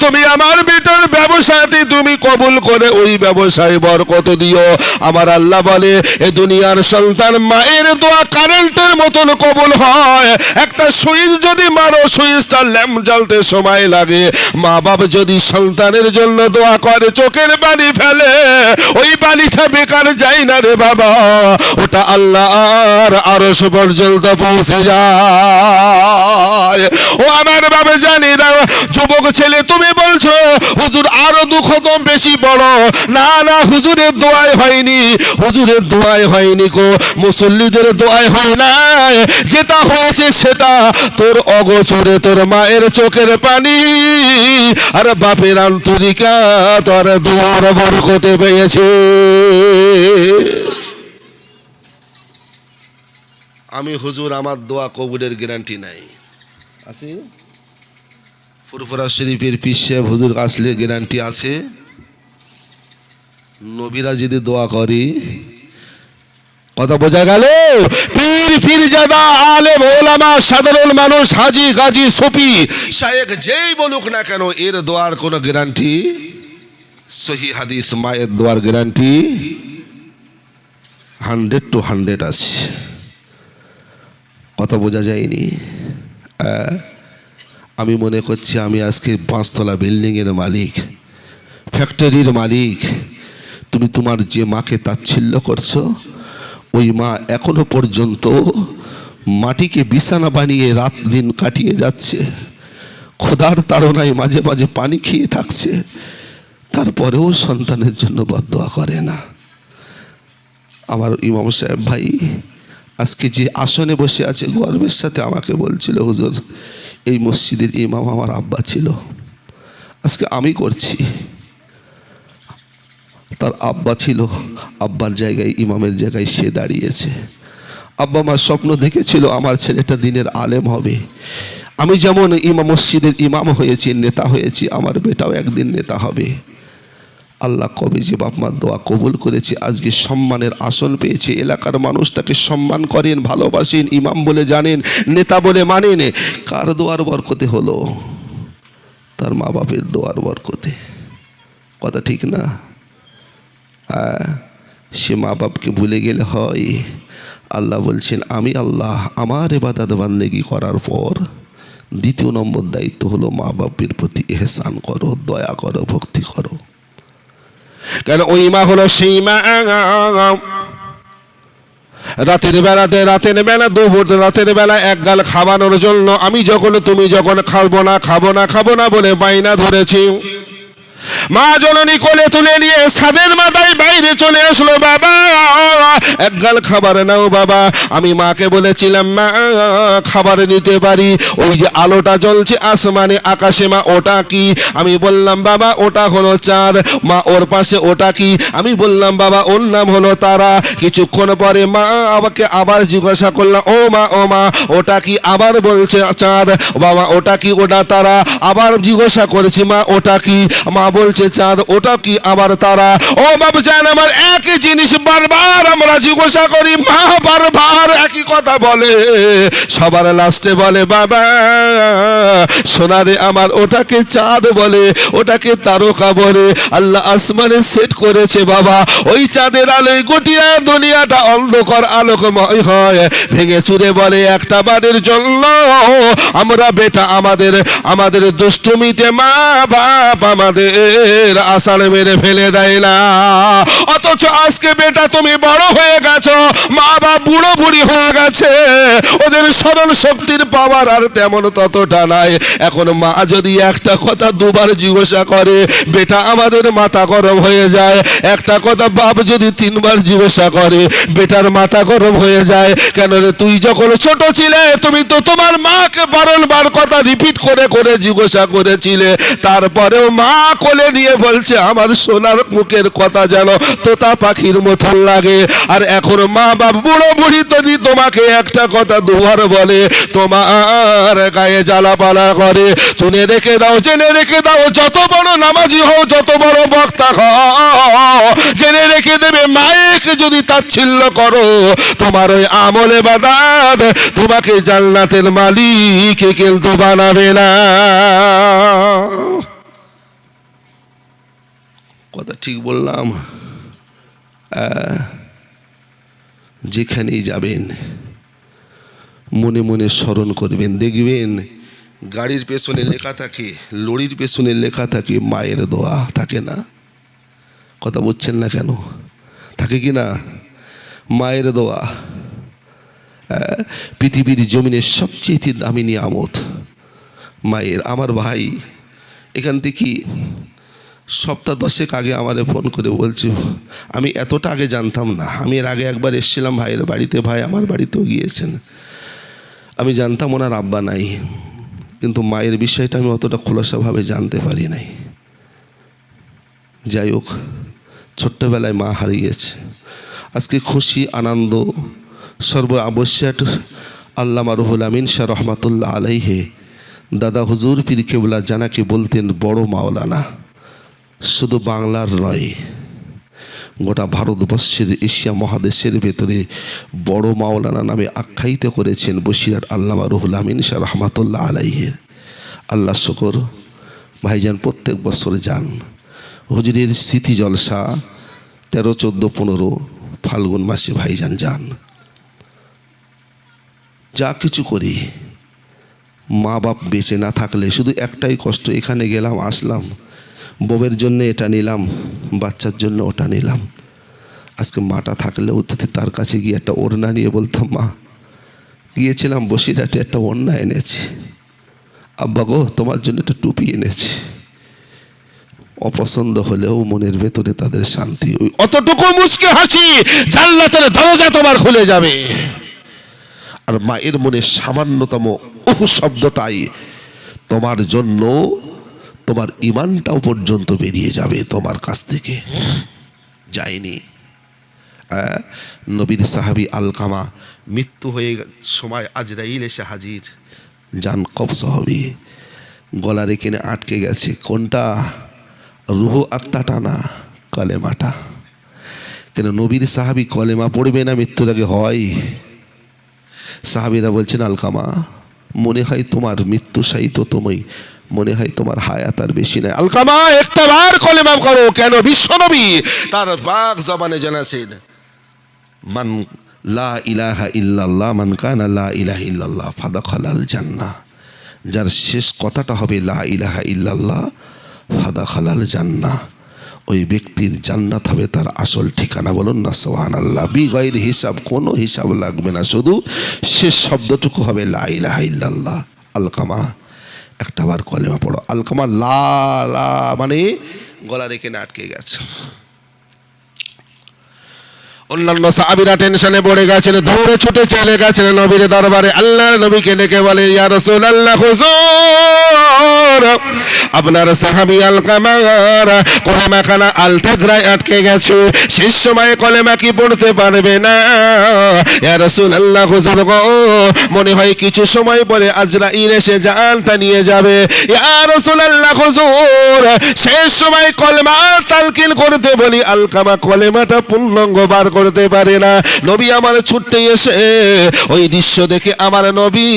তুমি আমার বেটার ব্যবসাতে তুমি কবুল করে ওই ব্যবসায় বরকত দিও। আমার আল্লাহ বলে, এ দুনিয়ার সন্তান মায়ের দোয়া কারেন্টের মতন কবুল হয়। একটা সুইচ যদি মারো, সুইচটার ল্যাম্প জ্বলতে সময় লাগে। মা বাপ যদি সন্তানের জন্য দোয়া করে, চোখের পানি ফেলে, ওই পানিটা বেকার যায় না রে বাবা, ওটা আল্লাহর আরশ পর্যন্ত পৌঁছে যায়। ও আমার বাবা জানি না, যুবক ছেলে তুমি বলছো হুজুর আরো 2 খতম বেশি বড়, না না হুজুরের দোয়ায় হয়নি, হুজুরের দোয়ায় হয়নি গো, মুসল্লিদের দোয়ায় হয় না, যেটা হয়েছে সেটা তোর অগোচরে তোর মায়ের চোখের পানি আর বাপের আন্তরিকা তোর দোয়ার বরকতে পেয়েছে। আমি হুজুর আমার দোয়া কবুলের গ্যারান্টি নাই আছে? ফুরফুরা শরীফের পীর সাহেব হুজুর আসলে গ্যারান্টি আছে? নবীরা যদি দোয়া করি, কথা বোঝা গেল? পীর পীরজাদা আলেম ওলামা সাধারণ মানুষ হাজি গাজী সুফি শায়েখ যেই বলুক না কেন, এর দোয়ার কোনো গ্যারান্টি, সহি হাদিস মায়ের দোয়ার গ্যারান্টি 100 to 100 আছে। কথা বোঝা যায়নি? আমি মনে করছি আমি আজকে 5 তলা বিল্ডিংয়ের মালিক, ফ্যাক্টরির মালিক। তুমি তোমার যে মাকে তাচ্ছিল্য করছো, ওই মা এখনো পর্যন্ত মাটিকে বিছানা বানিয়ে রাত দিন কাটিয়ে যাচ্ছে, ক্ষুধার তাড়নায় মাঝে মাঝে পানি খেয়ে থাকছে। তারপরেও সন্তানের জন্য বদদোয়া করে না। আমার ইমাম সাহেব ভাই আজকে যে আসনে বসে আছে গর্বের সাথে আমাকে বলছিল, হুজুর এই মসজিদের ইমাম আমার আব্বা ছিল, আজকে আমি করছি। তার আব্বা ছিল, আব্বার জায়গায় ইমামের জায়গায় সে দাঁড়িয়েছে। আব্বা মা স্বপ্ন দেখেছিল আমার ছেলেটা দিনের আলেম হবে। আমি যেমন মসজিদের ইমাম হয়েছি, নেতা হয়েছি, আমার বেটাও একদিন নেতা হবে। আল্লাহ কবে যে বাপ মার দোয়া কবুল করেছে, আজকে সম্মানের আসন পেয়েছে। এলাকার মানুষ তাকে সম্মান করেন, ভালোবাসেন, ইমাম বলে জানেন, নেতা বলে মানেন। কার দোয়ার বরকতে হলো? তার মা বাপের দোয়ার বরকতে। কথা ঠিক না? সে মা বাপকে ভুলে গেলে হয়? আল্লাহ বলছেন আমি আল্লাহ আমার ইবাদত বান্দেগি করার পর দ্বিতীয় নম্বর দায়িত্ব হলো মা বাপের প্রতি ইহসান করো, দয়া করো, ভক্তি করো। কেন ওই মা হলো সেই মা রাতের বেলা এক গাল খাওয়ানোর জন্য আমি যখন তুমি যখন খাবো না বলে বাইনা ধরেছি, মা জননী কোলে তুলে নিয়ে ছাদের মাথায় বাইরে চলে আসলো, বাবা এক গাল খাবার নাও বাবা। আমি মাকে বলেছিলাম মা খাবার নিতে পারি? ওই যে আলোটা জ্বলছে আসমানে আকাশে মা ওটা কি? আমি বললাম বাবা ওটা হলো চাঁদ। মা ওর পাশে ওটা কি? আমি বললাম বাবা ওর নাম হলো তারা। কিছুক্ষণ পরে মা আমাকে আবার জিজ্ঞাসা করলাম ও মা ওটা কি? আবার বলছে চাঁদ। বাবা ওটা কি? ওটা তারা। আবার জিজ্ঞাসা করেছি মা ওটা কি? মা বলছে চাঁদ। ওটা কি? আবার তারা। ও বাবু জান আমার একই জিনিস বারবার আমরা জিজ্ঞাসা করি, মা বারবার একই কথা বলে। সবার লাস্টে বলে বাবা সোনারে আমার ওটাকে চাঁদ বলে, ওটাকে তারকা বলে। আল্লাহ আসমানে সেট করেছে বাবা, ওই চাঁদের আলোয় গোটিয়া দুনিয়াটা অন্ধকার আলোকময় হয়। ভেঙে চুরে বলে একটা বাড়ির জন্য আমরা বেটা আমাদের দুষ্টুমিতে মা বাপ আমাদের আষাঢ় মেরে ফেলে দেয় না। অথচ আজকে বেটা তুমি বড় হয়ে গেছো, মা বাপ বুড়ো বুড়ি হয়ে গেছে, ওদের স্মরণ শক্তির পাওয়ার আর তেমন ততটা নাই। এখন মা যদি একটা কথা দুবার জিজ্ঞাসা করে বেটা আমাদের মাথা গরম হয়ে যায়। একটা কথা বাপ যদি তিনবার জিজ্ঞাসা করে বেটার মাথা গরম হয়ে যায়। কেন রে তুই যখন ছোট ছিলে তুমি তো তোমার মাকে বারবার কথা রিপিট করে করে জিজ্ঞাসা করেছিলে, তারপরেও মা কোলে নিয়ে বলছে আমার সোনার মুখের কথা যেন তোতা পাখির মতন লাগে। আর এখন মা বাপ বুড়ো বুড়ি যদি তোমাকে একটা কথা দুবার বলে তোমার গায়ে জ্বালাপালা করে। শুনে রেখে দাও, জেনে রেখে দাও, যত বড় নামাজি হও, যত বড় বক্তা হও, জেনে রেখে দেবে মায়েকে যদি তাচ্ছিল্য করো তোমার ওই আমলে বাদাত তোমাকে জান্নাতের মালিক কিন্তু বানাবে না। কথা ঠিক বললাম? যেখানেই যাবেন মনে মনে স্মরণ করবেন, দেখবেন গাড়ির পেছনে লেখা থাকে, লরির পেছনে লেখা থাকে মায়ের দোয়া, থাকে না? কথা বলছেন না কেন? থাকে কি না? মায়ের দোয়া পৃথিবীর জমিনের সবচেয়ে দামি নিয়ামত মায়ের। আমার ভাই এখান থেকে সপ্তাহ 10 আগে আমারে ফোন করে বলছি, আমি এতটা আগে জানতাম না, আমি এর আগে একবার এসেছিলাম ভাইয়ের বাড়িতে, ভাই আমার বাড়িতেও গিয়েছেন, আমি জানতাম ওনার আব্বা নাই, কিন্তু মায়ের বিষয়টা আমি অতটা খোলাসাভাবে জানতে পারি নাই। যাই হোক ছোট্টবেলায় মা হারিয়েছে, আজকে খুশি আনন্দ সর্ব আবশ্যক। আল্লামা রুহুল আমিন শাহ রহমাতুল্লাহ আলাইহে দাদা হুজুর পীর কেবলা জানাকে বলতেন বড় মাওলানা। শুধু বাংলার নয়, গোটা ভারতবর্ষের এশিয়া মহাদেশের ভেতরে বড় মাওলানা নামে আখ্যায়িত করেছেন বসিরহাট আল্লামা রুহুল আমিন শাহ রহমাতুল্লাহ আলাইহে। আল্লাহ শুকর, ভাইজান প্রত্যেক বছর যান। হুজুরের স্মৃতি জলসা 13, 14, 15 ফাল্গুন মাসে ভাইজান যান। যা কিছু করি মা বাপ বেঁচে না থাকলে শুধু একটাই কষ্ট, এখানে গেলাম আসলাম, বউয়ের জন্য এটা নিলাম, বাচ্চার জন্য ওটা নিলাম। আজকে মাটা থাকলেও যদি তার কাছে গিয়ে একটা ওড়না নিয়ে বলতাম মা গিয়েছিলাম বসিরহাটে একটা ওড়না এনেছি, আব্বা গো তোমার জন্য একটা টুপি এনেছি, অপছন্দ হলেও মনের ভেতরে তাদের শান্তি, ওই অতটুকু মুচকি হাসি জান্নাতের দরজা তোমার খুলে যাবে। আর মায়ের মনে সামান্যতম শব্দটাই তোমার জন্য তোমার ঈমানটাও পর্যন্ত বেরিয়ে যাবে তোমার কাছ থেকে। যায়নি নবীর সাহাবী আলকামা, মৃত্যু হয়ে সময় আজরাইল এসে হাজির, জান কবজ হবে, গলার এখানে আটকে গেছে। কোনটা? রুহ আত্মাটা না, কলেমাটা। কেন নবীর সাহাবী কলেমা পড়বে না মৃত্যুর আগে হয়? সাহাবীরা বলছেন আলকামা, মনে হয় তোমার মৃত্যু সাহিত তুমি, মনে হয় তোমার হায়াত আর বেশি নাই। আলকামা একটা বার কলেমা করো। কেন? বিশ্বনবী তার পাক জবানে জানাছেন, মান লা ইলাহা ইল্লাল্লাহ, মান কানা লা ইলাহা ইল্লাল্লাহ ফাদাখালাল জান্নাহ। যার শেষ কথাটা হবে লা ইলাহা ইল্লাল্লাহ ফাদাখালাল জান্নাহ, ওই ব্যক্তির জান্নাত হবে তার আসল ঠিকানা। বলুন না সুবহানাল্লাহ। বিগাইর হিসাব, কোনো হিসাব লাগবে না, শুধু শেষ শব্দটুকু হবে লা ইলাহা ইল্লাল্লাহ। আলকামা একটা বার কলেমা পড়ো। আলকামা লা লা মানে গলা রেখে আটকে গেছে। অন্যান্য সাহাবীরা টেনশনে পড়ে গেছেন, দৌড়ে ছুটে চলে গেছেন নবীর দরবারে। আল্লাহর নবীকে ডেকে বলে, ইয়া রাসূলুল্লাহ, হুজুর আপনার সাহাবী আলকামার কলেমাখানা আলতাগরায় আটকে গেছে, শেষ সময়ে কলেমা কি পড়তে পারবে না? ইয়া রাসূলুল্লাহ, হুজুর গো, মনে হয় কিছু সময় পরে আজরাইল এসে জানটা নিয়ে যাবে। ইয়া রাসূলুল্লাহ, হুজুর শেষ সময় কলেমা তালকিন করতে বলি, আলকামা কলেমাটা পূর্ণাঙ্গ বার করতে পারে না। নবী আমার ছুটতে এসে ওই দৃশ্য দেখে আমার নবী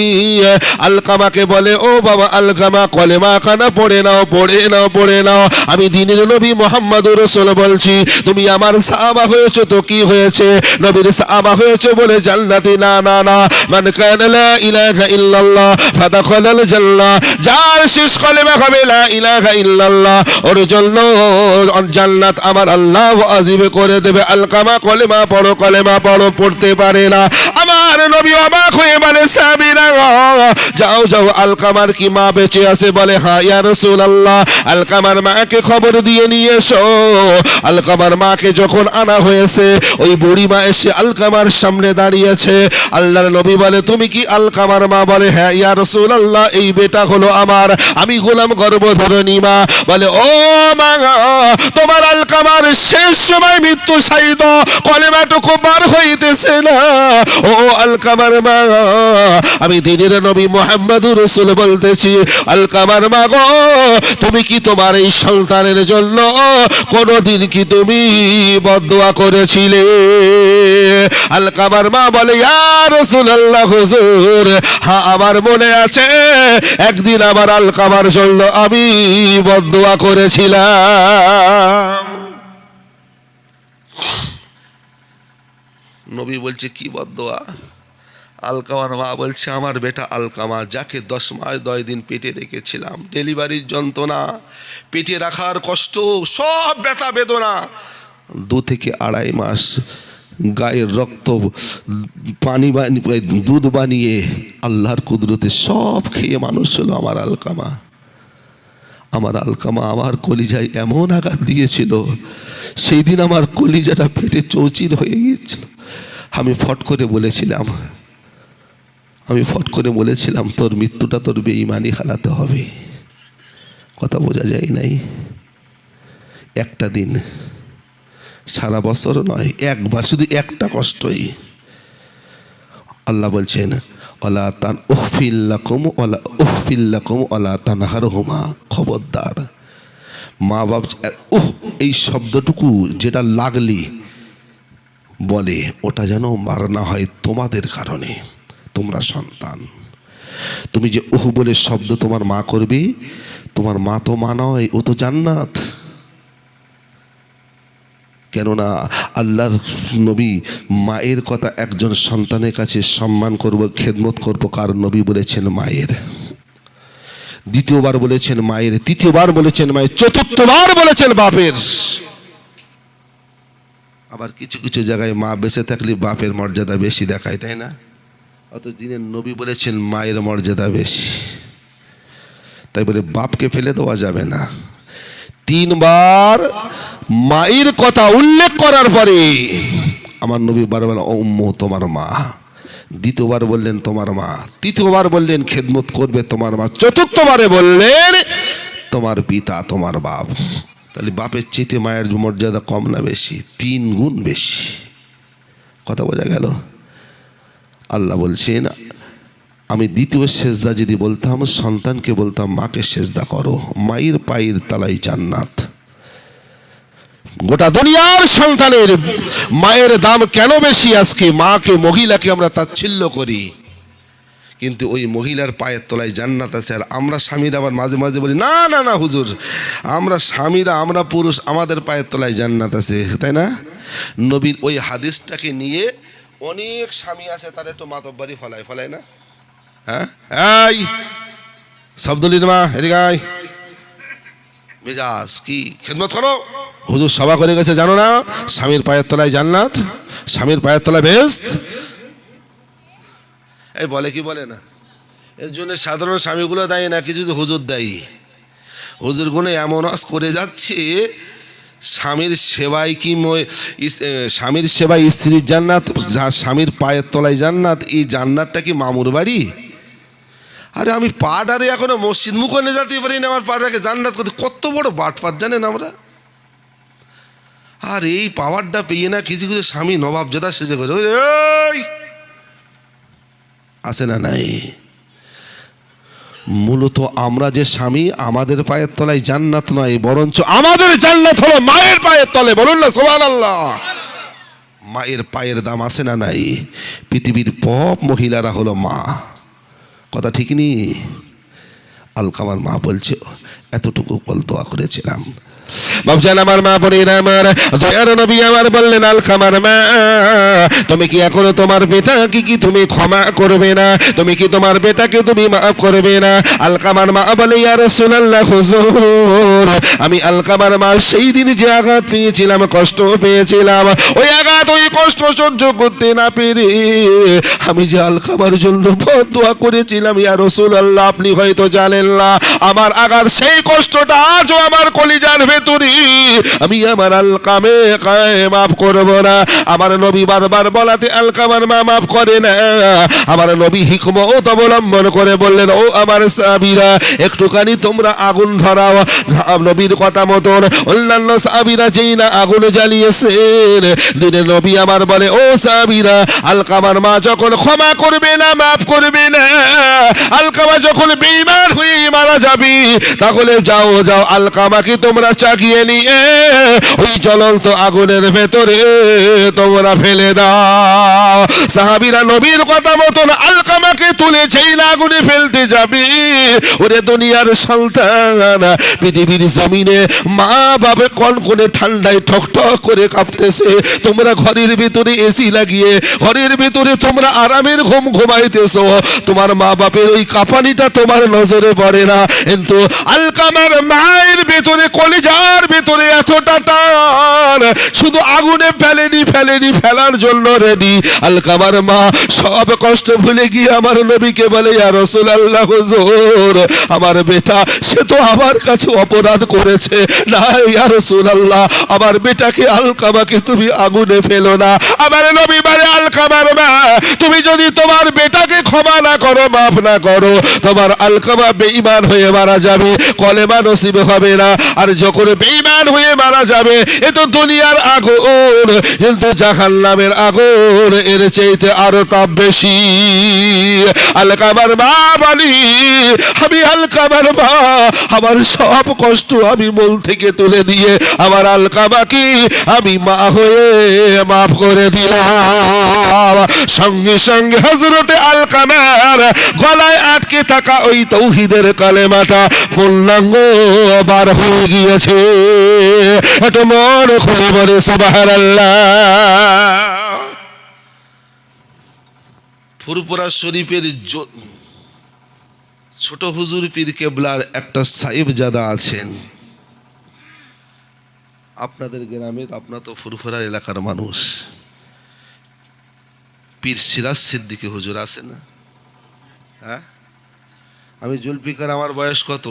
আলকামাকে বলে, ও বাবা আলকামা, কলেমা খানা পড়ে নাও, পড়ে নাও, পড়ে নাও। আমি দ্বীনের নবী মুহাম্মদুর রাসূল বলছি, তুমি আমার সাহাবা হয়েছো তো কি হয়েছে? নবীর সাহাবা হয়েছে বলে জান্নাতি না, না, না। মান কানা লা ইলাহা ইল্লাল্লাহ ফাদাখালাল জান্নাহ, যার শেষ কলেমা হবে লা ইলাহা ইল্লাল্লাহ, ওর জন্য জান্নাত আমার আল্লাহ ওয়াজিব করে দেবে। আলকামা কলেমা পড়ো, কলেমা পড়ো, পড়তে পারে না। আমার নবী অবাক হয়ে বলে, সাহাবীরা যাও যাও, আলকামার কি মা বেঁচে আছে? বলে, হ্যাঁ ইয়া রাসূলুল্লাহ, আলকামার মাকে খবর দিয়ে নিয়ে এসো। আলকামার মাকে যখন আনা হয়েছে, ওই বুড়ি মা এসে আলকামার সামনে দাঁড়িয়েছে। আল্লাহর নবী বলে, তুমি কি আলকামার মা? বলে, হ্যাঁ ইয়া রাসূলুল্লাহ, এই বেটা হলো আমার, আমি গোলাম গর্ভধারিণী মা। বলে, ও মা, তোমার আলকামার শেষ সময় মৃত্যু সাহিত কলেমাটুকু বার হইতেছে না। ও আলকামার মা, আমি দ্বীনের নবী মুহাম্মদুর রাসূল বলতেছি, আলকামার মা গো, তুমি কি তোমার এই সন্তানের জন্য কোনদিন কি তুমি বদদুয়া করেছিলে? আলকামার মা বলে, ইয়া রাসূলুল্লাহ, হুজুর হ্যাঁ আমার মনে আছে, একদিন আমার আলকামার জন্য আমি বদদুয়া করেছিলাম। নবী বলছে, কি বদদুয়া? আলকামার মা বলছে, আমার বেটা আলকামা, যাকে 10 মাস 10 দিন পেটে রেখেছিলাম, ডেলিভারির যন্ত্রণা, পেটে রাখার কষ্ট, সব ব্যথা বেদনা, 2 থেকে 2.5 মাস গায়ের রক্ত পানি বানিয়ে, দুধ বানিয়ে আল্লাহর কুদরতে সব খেয়ে মানুষ হলো আমার আলকামা। আমার আলকামা আমার কলিজায় এমন আঘাত দিয়েছিল, সেই দিন আমার কলিজাটা পেটে চৌচির হয়ে গিয়েছিল। আমি ফট করে বলেছিলাম, তোর মৃত্যুটা তোর বেঈমানি হালাতে হবে। কথা বোঝা যায় নাই? একটা দিন, সারা বছর নয়, একবার, শুধু একটা কষ্টই। আল্লাহ বলছেন, ওয়ালা তান উফিল্লাকুম ওয়ালা উফিল্লাকুম ওয়ালা তানহারহুমা, খবরদার মা বাপ, এই শব্দটুকু যেটা লাগলি বলে, ওটা যেন মার না হয় তোমাদের কারণে। তোমরা সন্তান, তুমি যে বলে শব্দ তোমার মা করবে, তোমার মা তো মা নয়, ও তো জান্নাত। কেননা আল্লাহর নবী মায়ের কথা একজন সন্তানের কাছে সম্মান করব, খেদমত করব, কার নবী বলেছেন মায়ের, দ্বিতীয়বার বলেছেন মায়ের, তৃতীয়বার বলেছেন মায়ের, চতুর্থবার বলেছেন বাপের। আবার কিছু কিছু জায়গায় মা বেঁচে থাকলে বাপের মর্যাদা বেশি দেখায়, তাই না? অত দিনের নবী বলেছেন মায়ের মর্যাদা বেশি, তাই বলে বাপকে ফেলে দেওয়া যাবে না। তিনবার মায়ের কথা উল্লেখ করার পরে আমার নবী বারবার ও উম্মু তোমার মা, দ্বিতীয়বার বললেন তোমার মা, তৃতীয়বার বললেন খেদমত করবে তোমার মা, চতুর্থবারে বললেন তোমার পিতা তোমার বাপ। তাহলে বাপের চেয়ে মায়ের মর্যাদা কম না বেশি? 3 গুণ বেশি। কথা বোঝা গেল? আল্লাহ বলছেন আমি দ্বিতীয় সেজদা যদি বলতাম, সন্তানকে বলতাম মাকে সেজদা করো, মায়ের পায়ের তলায় জান্নাত। গোটা দুনিয়ার সন্তানের মায়ের দাম কেন বেশি? আজকে মাকে, মহিলাকে আমরা তাচ্ছিল্য করি, কিন্তু ওই মহিলার পায়ের তলায় জান্নাত আছে। আর আমরা স্বামীরা আবার মাঝে মাঝে বলি না না না হুজুর, আমরা স্বামীরা, আমরা পুরুষ, আমাদের পায়ের তলায় জান্নাত আছে, তাই না? নবীর ওই হাদিসটাকে নিয়ে অনেক স্বামী আছে, তার একটু মাতব্বরি ফলায় না? হ্যাঁ, এই শব্দলির মা এদিকে আয়, মেজাজ কি খেদমত করো, হুজুর সভা করে গেছে জানো না, স্বামীর পায়ের তলায় জান্নাত, স্বামীর পায়ের তলায় বেহেশত। এই বলে কি বলে না? এর জন্য সাধারণ স্বামীগুলো দায়ী না, কিছু হুজুর দায়ী। হুজুর গুলো এমন আজ করে যাচ্ছে, স্বামীর সেবায় কি স্বামীর সেবায় স্ত্রীর জান্নাত, স্বামীর পায়ের তলায় জান্নাত। এই জান্নাতটা কি মামুর বাড়ি? আরে আমি পাড়ারে এখনো মসজিদ মুখনে যেতে পারি না, আমার পাড়াকে জান্নাত করতে, কত বড় বাটপাট জানেন আমরা। আর এই পাওয়ারটা পেয়ে না কিছু কিছু স্বামী নবাবজাদা সেজে করে আছে না নাই? মূলত আমরা যে স্বামী, আমাদের পায়ের তলায় জান্নাত নয়, বরঞ্চ আমাদের জান্নাত হলো মায়ের পায়ের তলে। বলুন না সুবহানাল্লাহ। মায়ের পায়ের দাম আছে না নাই? পৃথিবীর পপ মহিলারা হলো মা, কথা ঠিক নি? আলকামার মা বলছে এতটুকু বল দোয়া করেছিলাম। বাবজান আমার মা বোনেরা আমার, দয়ার নবী আমার বললেন আলকামার মা, তুমি কি এখনো তোমার বেটাকে কি তুমি ক্ষমা করবে না? তুমি কি তোমার বেটাকে তুমি মাফ করবে না? আলকামার মা বলে ইয়া রাসূলুল্লাহ হুজুর, আমি আলকামার মা সেই দিন যে আঘাত পেয়েছিলাম, কষ্ট পেয়েছিলাম, ওই আঘাত ওই কষ্ট সহ্য করতে না পেরে আমি যে আলকামার জন্য দোয়া করেছিলাম, ইয়া রাসূলুল্লাহ আপনি হয়তো জানেন না, আমার আঘাত সেই কষ্টটা আজও আমার কলিজার ভেতরে, আমি আমার আলকামে মাফ করব না। আমার নবী বারবার বলাতে আলকামার মা মাফ করে না। আমার নবী হিকমত অবলম্বন করে বললেন ও আমার সাহাবীরা, একটুখানি তোমরা আগুন ধরাও। নবীর কথা মতন অন্যান্য সাহাবীরা যেই না আগুন জ্বালিয়েছেন, দিনে নবী আমার বলে ও সাহাবীরা, আলকামার মা যখন ক্ষমা করবে না, মাফ করবে না, আলকামা যখন বেঈমান হয়ে মারা যাবে, তাহলে যাও যাও আলকামাকে তোমরা চাকিয়ে নিয়ে ওই জ্বলন্ত আগুনের ভেতরে তোমরা ফেলে দাও। সাহাবীরা নবীর কথা মতন আলকামাকে তুলে যেই না আগুনে ফেলতে যাবে, ওরে দুনিয়ার সন্তান, পৃথিবীর জমিনে মা বাবা কনকনে ঠান্ডায় ঠকঠক করে কাঁপতেছে, তোমরা ঘরের ভিতরে এসি লাগিয়ে ঘরের ভিতরে তোমরা আরামের ঘুম ঘুমাইতেছো, তোমার মা বাপের ওই কাঁপানিটা তোমার নজরে পড়ে না। কিন্তু আলকামার মায়ের ভেতরে, কলিজার ভেতরে এতটা টান, শুধু আগুনে ফেলার জন্য রেডি। আলকামার মা সব কষ্ট ভুলে গিয়ে আমার নবীকে বলে ইয়া রাসূলুল্লাহ হুজুর, আমার বেটা সে তো আমার কাছে অপরাধ করেছে, না ইয়া রাসূলুল্লাহ আমার বেটাকে আলকামাকে তুমি আগুনে ফেলো না। আমার নবী বলে আলকামার মা, তুমি যদি তোমার বেটাকে ক্ষমা না করো, মাফ না করো, তোমার আলকামা বেঈমান হয়ে মারা যাবে, কলেমা নসিব হবে না। আর যখন বেঈমান হয়ে মারা যাবে, এ তো দুনিয়ার আগুন, কিন্তু জাহান্নামের আগুন এর চাইতে আরো তাপ বেশি। আলকামার মা বলি, আমি আলকামার মা, আমার সব কষ্ট আমি মূল থেকে তুলে দিয়ে আমার আলকামাকে আমি মা হয়ে মাফ করে দিলাম। সঙ্গে সঙ্গে হযরতে আলকামার গলায় আটকে থাকা ওই তাওহীদের কালেমাটা পূর্ণাঙ্গ বার হয়ে গিয়েছে। একটু মন খুলে বলে সুবহানাল্লাহ। ফুরফুরা শরীফের ছোট হুজুর পীর কেবলার একটা সাহেবজাদা আছেন আপনাদের গ্রামের, আপনার তো ফুরফুরা এলাকার মানুষ, পীর সিরাজ সিদ্দিকী হুজুর আছে না? হ্যাঁ, আমি জুলফিকার, আমার বয়স কত?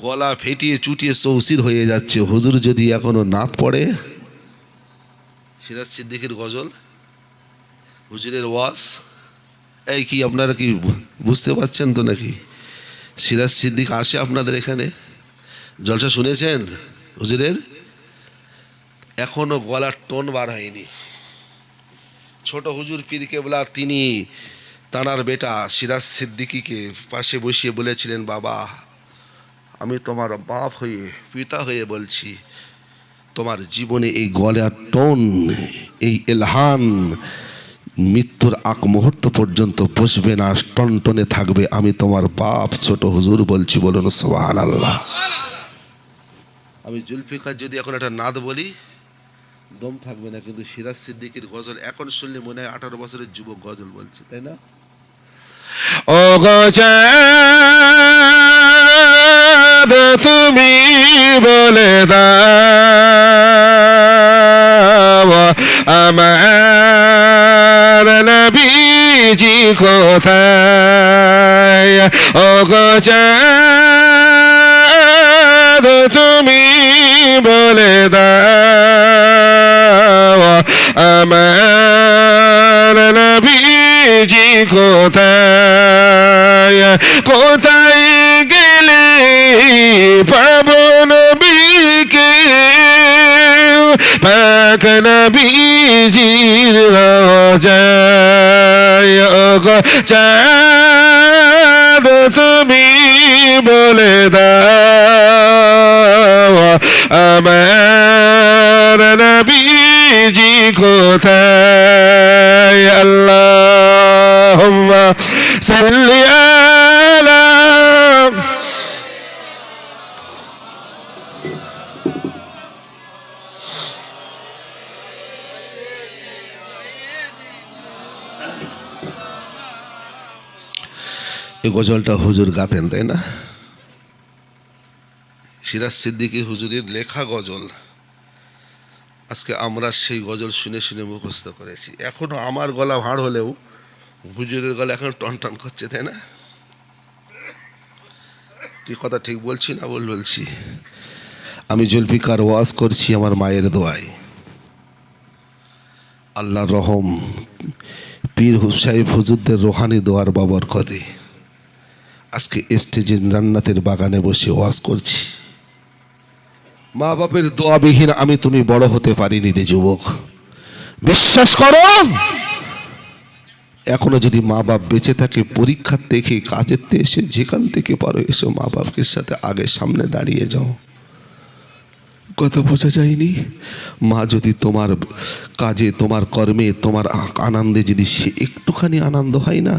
গলা ফেটিয়ে চুটিয়ে চৌচির হয়ে যাচ্ছে। হুজুর যদি এখনো নাত পড়ে, সিরাজ সিদ্দিকীর গজল, হুজুরের ওয়াজ, এই কি আপনারা কি বুঝতে পারছেন তো নাকি? সিরাজ সিদ্দিক আসে আপনাদের এখানে, জলসা শুনেছেন হুজুরের? এখনো গলার টোন বার হয়নি। ছোট হুজুর পীর কেবলা তিনি তানার বেটা সিরাজ সিদ্দিকীকে পাশে বসিয়ে বলেছিলেন, বাবা আমি তোমার বাপ হয়ে পিতা হয়ে বলছি, তোমার জীবনে এই গলার টোন, এই এলহান মৃত্যুর আগ মুহূর্ত পর্যন্ত বসবে না, টনটনে থাকবে। আমি তোমার বাপ ছোট হুজুর বলছি, বলুন সুবহানাল্লাহ। আমি জুলফিকার যদি এখন একটা নাদ বলি দম থাকবে না, কিন্তু সিরাজ সিদ্দিকীর গজল এখন শুনলে মনে হয় 18 বছরের যুবক গজল বলছে, তাই না? ও গজাদ তুমি বলে দাও আমার নবীজি কোথায়? ও গজাদ তুমি বলে দাও আমার নবীজি কোথায়? কোথায় গেলে পাবো নবীকে? পাক নবীজির রওজায়। ও গো চাঁদ তুমি বলে দাও আমার নবীজি কোথায়? আল্লাহুম্মা সাল্লি আলা। এই গজলটা হুজুর গাতেন, তাই না? সিরাজ সিদ্দিকী হুজুরের লেখা গজল। আজকে আমরা সেই গজল শুনে শুনে মুখস্থ করেছি। এখনো আমার গলা ভাঁড় হলেও হুজুরের গলা এখন টন টন করছে, তাই না? কি কথা ঠিক বলছি না ভুল বলছি? আমি জুলফিকার ওয়াজ করছি আমার মায়ের দোয়ায়, আল্লাহর রহম, পীর সাহেব হুজুরদের রোহানি দোয়ার ববরকতে আজকে স্টেজে জান্নাতের বাগানে বসে ওয়াজ করছি। মা বাপের দোয়াবিহীন আমি তুমি বড় হতে পারিনি রে যুবক। বিশ্বাস করো, এখনো যদি মা বাপ বেঁচে থাকে, পরীক্ষার থেকে কাজের এসে যেখান থেকে পারো এসো, মা বাপকে সাথে আগে সামনে দাঁড়িয়ে যাও। কথা বোঝা যায়নি? মা যদি তোমার কাজে, তোমার কর্মে, তোমার আনন্দে যদি সে একটুখানি আনন্দ হয় না,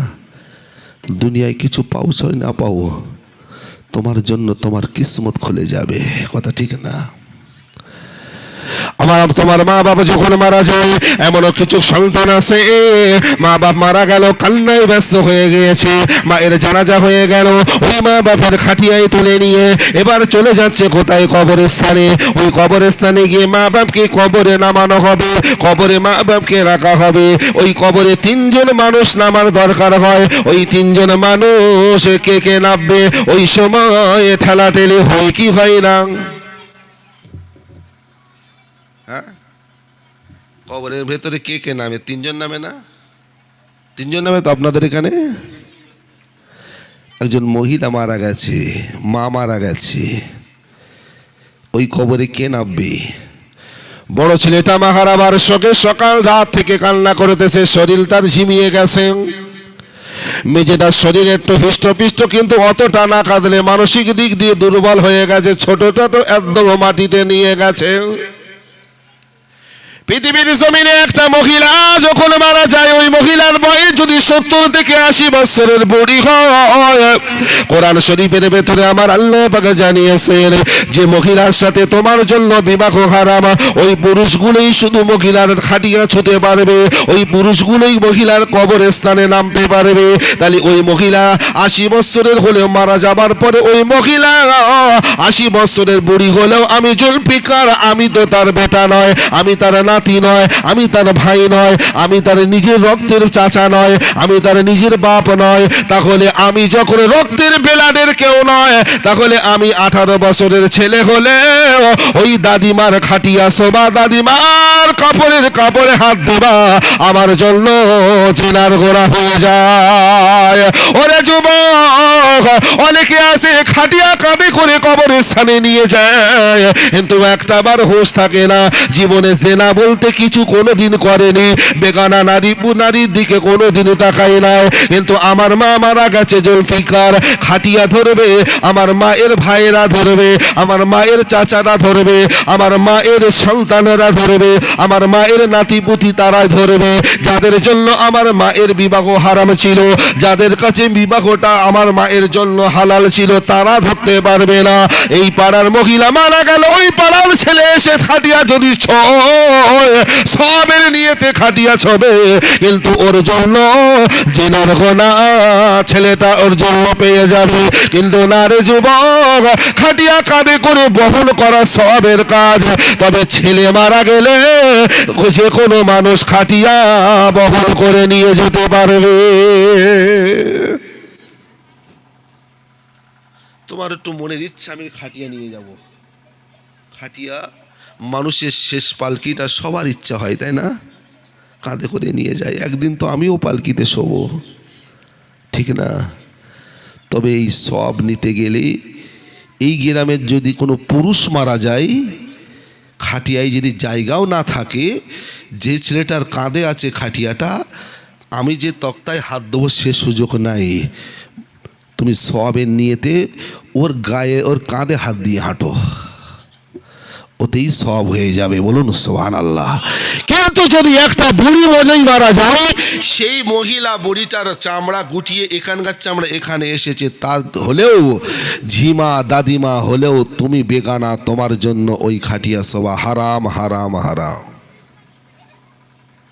দুনিয়ায় কিছু পাও চাই না পাও, তোমার জন্য তোমার কিসমত খুলে যাবে। কথা ঠিক না? আমার তোমার মা বাবা যখন মারা যায়, এমনও কিছু সন্তান আছে মা বাপ মারা গেল, কান্নায় ব্যস্ত হয়ে গিয়েছে, মায়ের জানাজা হয়ে গেল, ওই মা বাপের খাটিয়ায় তুলে নিয়ে এবার চলে যাচ্ছে কোথায়? কবরস্থানে। ওই কবরস্থানে গিয়ে মা বাপকে কবরে নামানো হবে, কবরে মা বাপকে রাখা হবে। ওই কবরে 3 জন মানুষ নামার দরকার হয়। ওই 3 জন মানুষ কে কে নামবে? ওই সময় ঠেলাঠেলি হয় কি হয় না? হ্যাঁ, কবরের ভেতরে কে কে নামে? 3 জন নামে না? 3 জন নামে তো আপনাদের এখানে? একজন মহিলা মারা গেছে, মা মারা গেছে, ওই কবরে কে নামবে? বড় ছেলেটা মাহারাবার শোকে সকাল রাত থেকে কান্না করতেছে, শরীর তার ঝিমিয়ে গেছে। মেজেটার শরীর একটু হৃষ্টপিষ্ট, কিন্তু অতটা না কাঁদলে মানসিক দিক দিয়ে দুর্বল হয়ে গেছে। ছোটটা তো একদম মাটিতে নিয়ে গেছে। পৃথিবীর জমিনে একটা মহিলা যখন মারা যায়, ওই মহিলার বয়স যদি 70 থেকে 80 বছরের বুড়ি হয়, কোরআন শরীফের ভেতরে আমার আল্লাহ পাক জানিয়েছেন যে মহিলার সাথে তোমার জন্য বিবাহ হারাম। ওই পুরুষগুলোই শুধু মহিলার খাটিয়া ছুতে পারবে, ওই পুরুষগুলোই মহিলার কবরস্থানে নামতে পারবে। তাহলে ওই মহিলা 80 বছরের হলেও মারা যাবার পরে ওই মহিলা 80 বছরের বুড়ি হলেও আমি জুলফিকার, আমি তো তার বেটা নয়, আমি তার নাতি নয়, আমি তার ভাই নয়, আমি তার নিজের রক্তের চাচা নয়, আমি তার নিজের বাপ নয়, তাহলে আমি যখন রক্তের বেলাডের কেউ নয়, তাহলে আমি 18 বছরের ছেলে হলে ওই দাদিমার খাটিয়া শোভা, দাদিমার কাপড়ে হাত দেবা আমার জন্য জেনার গোড়া হয়ে যায়। ওরে যুবক, অনেকে আসে খাটিয়া কাঁধে করে কবরস্থানে নিয়ে যায়, কিন্তু একটা বার হোশ থাকে না, জীবনে জেনা বলতে কিছু কোনোদিন করেনি, বেগানা নারীর দিকে কোনোদিন তাকায় না। কিন্তু আমার মা মারা গেছে জুলফিকার, খাটিয়া ধরবে, আমার মায়ের ভাইয়েরা ধরবে, আমার মায়ের চাচারা ধরবে, আমার মায়ের সন্তানেরা ধরবে, আমার মায়ের নাতিপুতি তারা ধরবে, যাদের জন্য আমার মায়ের বিবাহ হারাম ছিল, যাদের কাছে বিবাহটা আমার মায়ের জন্য হালাল ছিল, তারা ধরতে পারবে না। এই পাড়ার মহিলা মারা গেল, ওই পাড়ার ছেলে এসে খাটিয়া যদি সবের নিয়েতে খাটিয়া ছবে, কিন্তু ওর জন্য জেনার গোনা ছেলেটা ওর জন্য পেয়ে যাবে। কিন্তু না রে যুবক, খাটিয়া কাঁধে করে বহন করা সবের কাজ, তবে ছেলে মারা গেলে যে কোনো মানুষ খাটিয়া বহন করে নিয়ে যেতে পারবে। তোমার একটু মনের ইচ্ছা আমি খাটিয়া নিয়ে যাব, খাটিয়া মানুষের শেষ পালকিটা সবার ইচ্ছা হয়, তাই না? কাঁধে করে নিয়ে যায়, একদিন তো আমিও পালকিতে শোবো, ঠিক না? তবে এই সব নিতে গেলে এই গ্রামের যদি কোনো পুরুষ মারা যায়, খাটিয়ায় যদি জায়গাও না থাকে, যে ছেলেটার কাঁধে আছে খাটিয়াটা, আমি যে তক্তায় হাত দেবো সে সুযোগ নাই। তুমি সবের নিয়েতে ওর গায়ে ওর কাঁধে হাত দিয়ে হাঁটো, ওতেই সব হয়ে যাবে, বলুন সুবহানাল্লাহ। কিন্তু যদি একটা বুড়ি মনেই মারা যায়, সেই মহিলা বুড়িটার চামড়া গুটিয়ে এখানকার চামড়া এখানে এসেছে, তার হলেও ঝিমা দাদিমা হলেও তুমি বেগানা, তোমার জন্য ওই খাটিয়া সবা হারাম হারাম হারাম।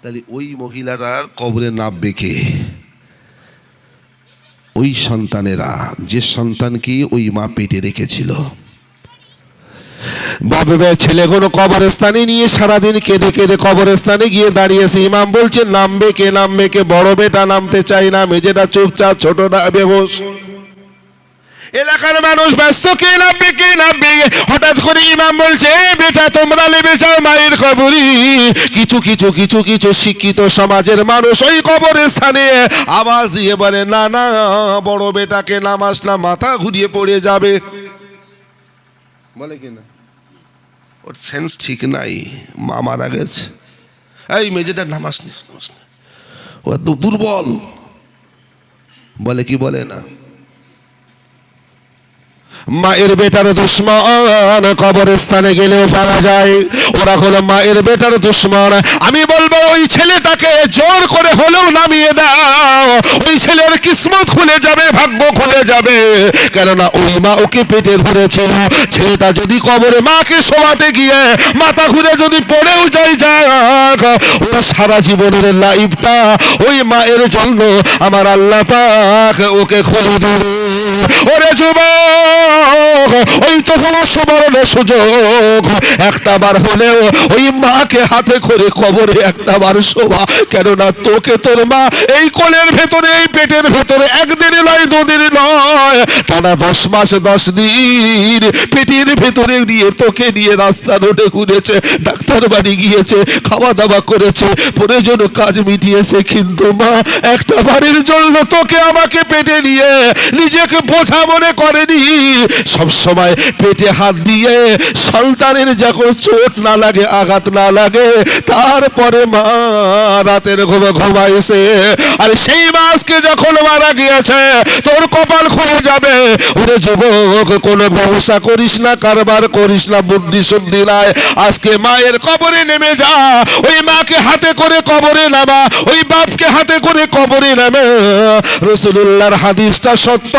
তাহলে ওই মহিলাটার কবরে নামবে কে? ওই সন্তানেরা, যে সন্তানকে ওই মা পেটে রেখেছিল। বাবা ছেলেগুলো কবরস্থানে নিয়ে সারাদিন কেঁদে কেঁদে কবরস্থানে গিয়ে দাঁড়িয়েছে, ইমাম বলছে নামবে কে, নামবে কে? বড় বেটা নামতে চাই না, মেজেটা চুপচাপ, ছোটটা বেহুশ। এলাকার মানুষ ব্যস্ত, কে নামবে কে নামবে। হঠাৎ করে ইমাম বলছে, বেটা তোমরা নেমে যাও মায়ের কবরে। কিছু কিছু কিছু কিছু শিক্ষিত সমাজের মানুষ ওই কবরস্থানে আওয়াজ দিয়ে বলে, না না, বড় বেটাকে নামাস না, মাথা ঘুরিয়ে পড়ে যাবে। বলে কিনা, ওর সেন্স ঠিক নাই, মা মারা গেছে, এই মেজেটা নামাস নি, ও একদম দুর্বল, বলে কি বলে না? মায়ের বেটার দুশ্মন কবরস্থানে গেলেও পাওয়া যায়, ওরা হলো মায়ের বেটার দুশ্মন। আমি বলবো ওই ছেলেটাকে জোর করে হলেও নামিয়ে দাও, ওই ছেলের কিসমত খুলে যাবে, ভাগ্য খুলে যাবে। কেননা ওই মা ওকে পেটে ধরেছিল, ছেলেটা যদি কবরে মাকে শোয়াতে গিয়ে মাথা ঘুরে যদি পড়েও যায়, যাক, ওরা সারা জীবনের লাইফটা ওই মায়ের জন্য আমার আল্লাহ পাক ওকে খুলে দেবে। ওরে যুবক, ওই তো হলো সুবর্ণ সুযোগ, একটা বার হলেও ওই মাকে হাতে করে কবরে একটা বার শোভা। কেননা তোকে তোর মা এই কোলের ভেতরে, এই পেটের ভেতরে একদিন নয়, দুদিন নয়, টানা 10 মাস 10 দিন পেটের ভেতরে নিয়ে তোকে নিয়ে রাস্তা রোডে ঘুরেছে, ডাক্তার বাড়ি গিয়েছে, খাওয়া দাওয়া করেছে, প্রয়োজন কাজ মিটিয়েছে। কিন্তু মা একটা বাড়ির জন্য তোকে আমাকে পেটে নিয়ে নিজেকে বোঝা মনে করেনি। সব সময় পেটে হাত দিয়ে সন্তানের যখন চোট না লাগে, আঘাত না লাগে, তারপরে মা রাতের ঘুম ঘুমাইছে। আর সেই মাসকে যখন মারা গিয়েছে, তোর কপাল খুলে যাবে। ওরে যুবক, কোনো ব্যবসা করিস না, কারবার করিস না, বুদ্ধি শুদ্ধি নাই, আজকে মায়ের কবরে নেমে যা, ওই মাকে হাতে করে কবরে নামা, ওই বাপকে হাতে করে কবরে নামে। রাসূলুল্লাহর হাদিসটা সত্য,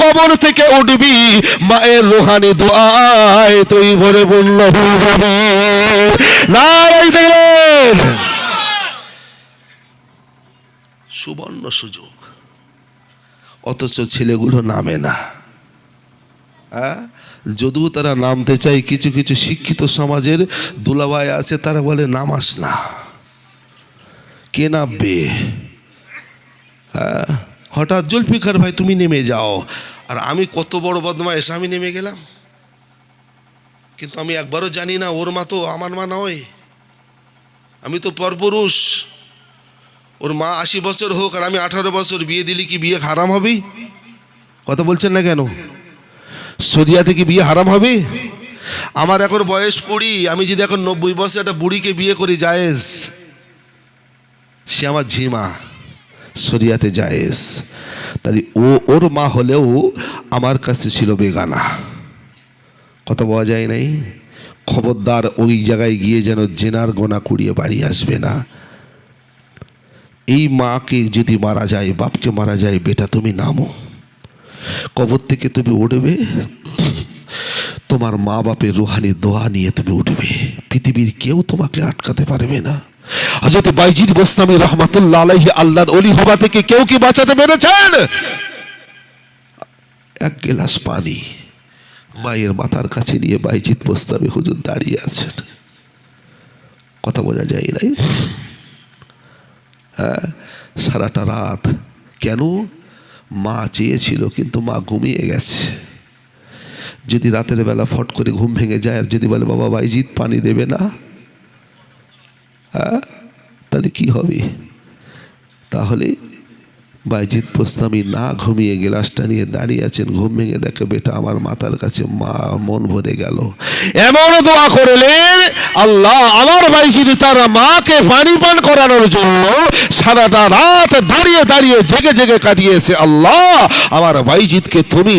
কবর থেকে উঠবি মায়ের রুহানি দোয়ায় তুই ভরে পূর্ণ হয়ে যাবে। নারায়ে তাকবীর। সুবর্ণ সুযোগ, অথচ ছেলেগুলো নামে না। যদিও তারা নামতে চায়, কিছু কিছু শিক্ষিত সমাজের দুলাভাই আছে, তারা বলে নামাস না, কে নামবে? হ্যাঁ, হঠাৎ জুলফিকার ভাই তুমি নেমে যাও। আর আমি কত বড় বদমাইশ, আমি নেমে গেলাম, কিন্তু আমি একবারও জানি না ওর মা তো আমার মা নয়, আমি তো পরপুরুষ। ওর মা 80 বছর হোক আর আমি 18 বছর, বিয়ে দিলে কি বিয়ে হারাম হবে? কথা বলছেন না কেন? শরিয়াতে কি বিয়ে হারাম হবে? আমার এখন বয়স 20, আমি যদি এখন 90 বছর একটা বুড়িকে বিয়ে করি জায়েজ? সে আমার ঝিমা, শরিয়াতে জায়েজ। তাই ওর মা হলেও আমার কাছে ছিল বেগানা। কথা বলা যায় নাই? খবরদার ওই জায়গায় গিয়ে যেন জেনার গোনা কুড়িয়ে বাড়ি আসবে না। এই মাকে যদি মারা যায়, বাপকে মারা যায়, বেটা তুমি নামো, কবর থেকে তুমি উঠবে, তোমার মা বাপের রুহানি দোয়া নিয়ে তুমি উঠবে, পৃথিবীর কেউ তোমাকে আটকাতে পারবে না। হযরত বাইজিদ গোস্তামী রহমাতুল্লাহ আলাইহি আল্লাহর ওলি হওয়া থেকে কেউ কি বাঁচাতে পেরেছেন? এক গ্লাস পানি মায়ের মাথার কাছে নিয়ে বাইজিদ গোস্তামী হুজুর দাঁড়িয়ে আছেন। কথা বোঝা যায় নাই? হ্যাঁ, সারাটা রাত। কেন? মা চেয়েছিল কিন্তু মা ঘুমিয়ে গেছে। যদি রাতের বেলা ফট করে ঘুম ভেঙে যায় আর যদি বলে বাবা বাইজিদ পানি দেবে না, হ্যাঁ, তাহলে কি হবে? তাহলে বাইজিদ গোস্তামী না ঘুমিয়ে গ্লাসটা নিয়ে দাঁড়িয়ে আছেন, ঘুম ভেঙে দেখে বেটা আমার মাথার কাছে, মা মন ভরে গেল। এমন দোয়া করলেন, আল্লাহ আমার বাইজিদ তার মাকে পানি পান করানোর জন্য সারাটা রাত দাঁড়িয়ে দাঁড়িয়ে জেগে জেগে কাটিয়েছে। আল্লাহ আমার বাইজিদকে তুমি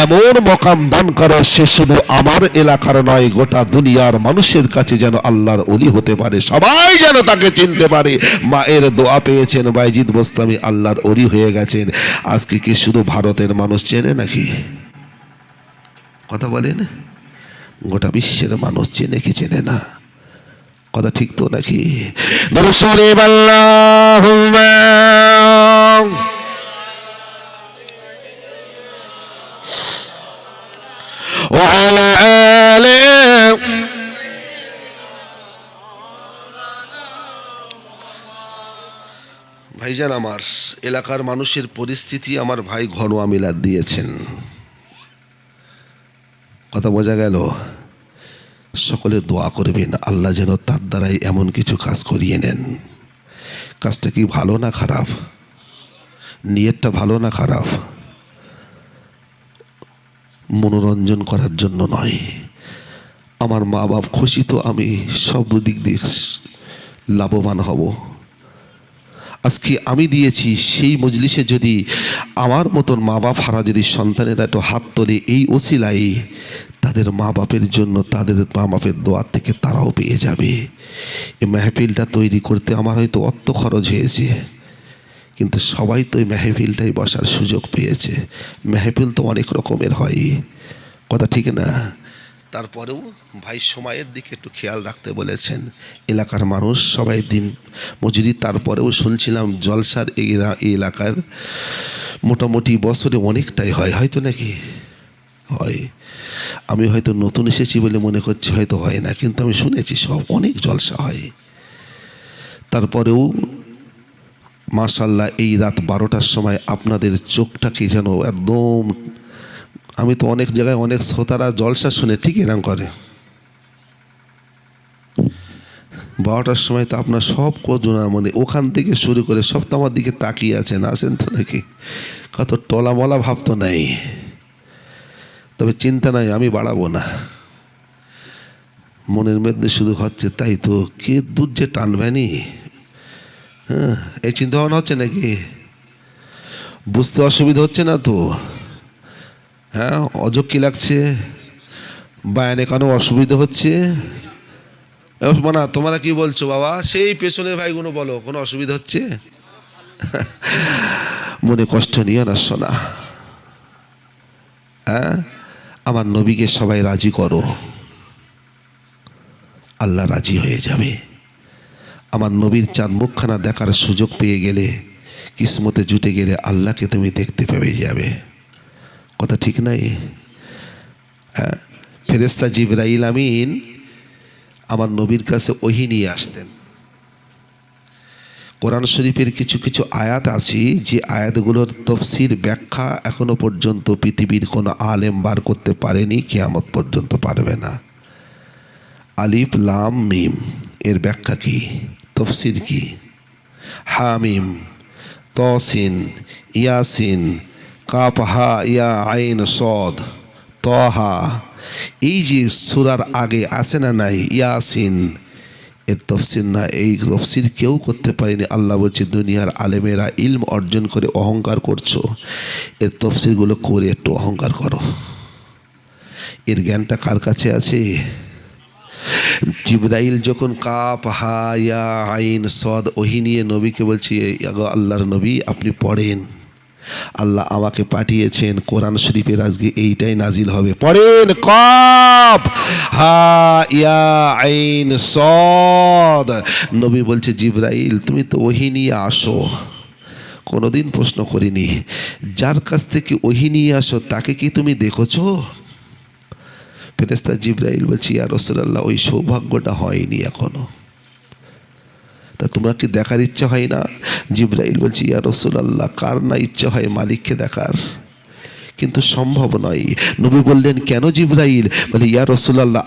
এমন মকাম দান করো, সে শুধু আমার এলাকার নয়, গোটা দুনিয়ার মানুষের কাছে যেন আল্লাহর ওলি হতে পারে, সবাই যেন তাকে চিনতে পারে। মায়ের দোয়া পেয়েছেন বাইজিদ গোস্তামী, আল্লাহর ওলি হয়ে গেছেন। আজকে কি শুধু ভারতের মানুষ চেনে নাকি? কথা বলেন, গোটা বিশ্বের মানুষ চেনে কি চেনে না? কথা ঠিক তো নাকি? ভাইজান, আমার এলাকার মানুষের পরিস্থিতি আমার ভাই ঘরোয়া মিলাদ দিয়েছেন। কথা বোঝা গেল? সকলে দোয়া করবেন আল্লাহ যেন তার দ্বারাই এমন কিছু কাজ করিয়ে নেন। কাজটা কি ভালো না খারাপ? নিয়তটা ভালো না খারাপ? মনোরঞ্জন করার জন্য নয়, আমার মা বাপ খুশি তো আমি সব দিক দিয়ে লাভবান হব। আজকে আমি দিয়েছি, সেই মজলিসে যদি আমার মতন মা বাপ হারা যদি সন্তানেরা একটু হাত তোলে, এই ওসিলায় তাদের মা বাপের জন্য, তাদের মা বাপের দোয়া থেকে তারাও পেয়ে যাবে। এই মেহফিলটা তৈরি করতে আমার হয়তো অর্থ খরচ হয়েছে, কিন্তু সবাই তো এই মেহফিলটাই বসার সুযোগ পেয়েছে। মেহফিল তো অনেক রকমের হয়, কথা ঠিক না? তারপরেও ভাই সময়ের দিকে একটু খেয়াল রাখতে বলেছেন। এলাকার মানুষ সবাই দিন মজুরি, তারপরেও শুনছিলাম জলসার এই এলাকার মোটামুটি বছরে অনেকটাই হয়, হয়তো নাকি হয়? আমি হয়তো নতুন এসেছি বলে মনে করছি হয়তো হয় না, কিন্তু আমি শুনেছি সব অনেক জলসা হয়। তারপরেও মাশাআল্লাহ এই রাত 12টার সময় আপনাদের চোখটাকে যেন একদম, আমি তো অনেক জায়গায় অনেক শ্রোতারা জলসা শুনে ঠিক এরকম করে, 12টার সময় তো আপনার সব কজনা মানে ওখান থেকে শুরু করে সব তো আমার দিকে তাকিয়ে আছেন, আসেন তো নাকি? কত টলামলা ভাব তো নাই, তবে চিন্তা নাই, আমি বাড়াবো না। মনের মধ্যে শুধু হচ্ছে তাই তো, কে দূর যে টানবেনি। হ্যাঁ, এই চিন্তা ভাবনা হচ্ছে নাকি? বুঝতে অসুবিধা হচ্ছে না তো? হ্যাঁ, অযোগ কি লাগছে? বায়ানে কেন অসুবিধা হচ্ছে? মানে তোমরা কি বলছো বাবা? সেই পেছনের ভাইগুলো বলো, কোনো অসুবিধা হচ্ছে? মনে কষ্ট নিয়ে না শোনা। হ্যাঁ, আমার নবীকে সবাই রাজি করো, আল্লাহ রাজি হয়ে যাবে। আমার নবীর চাঁদ মুখখানা দেখার সুযোগ পেয়ে গেলে, কিসমতে জুটে গেলে আল্লাহকে তুমি দেখতে পেয়ে যাবে। কথা ঠিক নাই? হ্যাঁ, ফেরেশতা জিবরাইল আমিন আমার নবীর কাছে ওহী নিয়ে আসতেন। কোরআন শরীফের কিছু কিছু আয়াত আছে যে আয়াতগুলোর তফসির ব্যাখ্যা এখনো পর্যন্ত পৃথিবীর কোনো আলেম বার করতে পারেনি, কিয়ামত পর্যন্ত পারবে না। আলিফ লাম মিম এর ব্যাখ্যা কি, তফসির কি? হামিম, তসিন, ইয়াসিন, কাফ হা ইয়া আইন সদ, তহা, এই যে সূরার আগে আছে না নাই ইয়াসিন, এর তফসির না, এই তফসির কেউ করতে পারেনি। আল্লাহ বলছে দুনিয়ার আলেমেরা ইলম অর্জন করে অহংকার করছো, এর তফসিরগুলো করে একটু অহংকার করো। এর জ্ঞানটা কার কাছে আছে? জিবরাইল যখন কাফ হা ইয়া আইন সদ ওহী নিয়ে নবীকে বলছি, আল্লাহর নবী আপনি পড়েন, আল্লাহ আমাকে পাঠিয়েছেন, কোরআন শরীফের আজকে এইটাই নাজিল হবে, পড়েন। কাফ হা ইয়া আইন সদ। নবী বলছে জিবরাইল তুমি তো ওহী নিয়ে আসো, কোনোদিন প্রশ্ন করিনি, যার কাছ থেকে ওহী নিয়ে আসো তাকে কি তুমি দেখেছো? ফেরেশতা জিবরাইল বলছি ইয়া রাসূলুল্লাহ ওই সৌভাগ্যটা হয়নি এখনো, তা তোমার কি দেখার ইচ্ছা হয় না? জিবরাইল বলছি ইয়া রাসূলুল্লাহ কার না ইচ্ছা হয় মালিককে দেখার, কিন্তু সম্ভব নয়। নবী বললেন কেন জিবরাইল? বলে ইয়া রাসূলুল্লাহ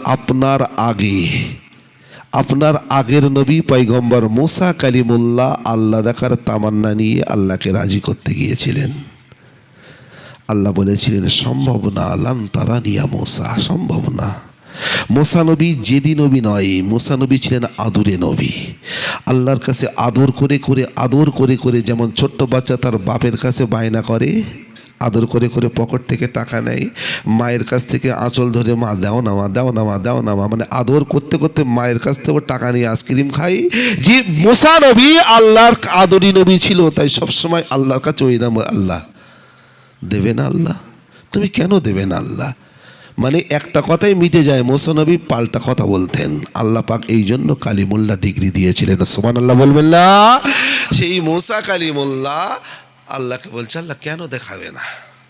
আপনার আগের নবী পয়গম্বর মুসা কালিমুল্লাহ আল্লাহ দেখার তামান্না নিয়ে আল্লাহকে রাজি করতে গিয়েছিলেন। আল্লাহ বলেছিলেন সম্ভব না, লান তারানি ইয়া মুসা, সম্ভব না। মুসা নবী জেদি নবী নয়, মুসা নবী ছিলেন আদুরে নবী। আল্লাহর কাছে আদর করে করে যেমন ছোট্ট বাচ্চা তার বাপের কাছে বায়না করে, আদর করে করে পকেট থেকে টাকা নেয়, মায়ের কাছ থেকে আঁচল ধরে মা দাও না মা, দাও না মা, দাও না মা, মানে আদর করতে করতে মায়ের কাছ থেকে টাকা নিয়ে আইসক্রিম খাই। যে মুসা নবী আল্লাহর আদরি নবী ছিল, তাই সবসময় আল্লাহর কাছে ওই নাম, আল্লাহ দেবে না, আল্লাহ তুমি কেন দেবে না আল্লাহ, মানে একটা কথাই মিটে যায়। মুসা নবী পাল্টা কথা বলতেন, আল্লাহ পাক এই জন্য কালিমুল্লাহ ডিগ্রি দিয়েছিলেন, সুবহানাল্লাহ বলবেন না? সেই মুসা কালিমুল্লাহ আল্লাহকে বলছে আল্লাহ কেন দেখাবে না,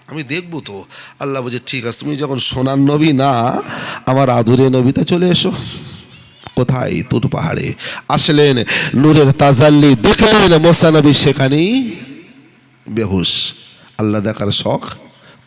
আমি দেখবো তো। আল্লাহ বলছে ঠিক আছে, তুমি যখন সোনার নবী না আমার আদুরে নবীতে চলে এসো। কোথায়? তুর পাহাড়ে আসলেন, নূরের তাজাল্লি দেখলেন, মুসা নবী সেখানেই বেহুশ। আল্লাহ দেখার শখ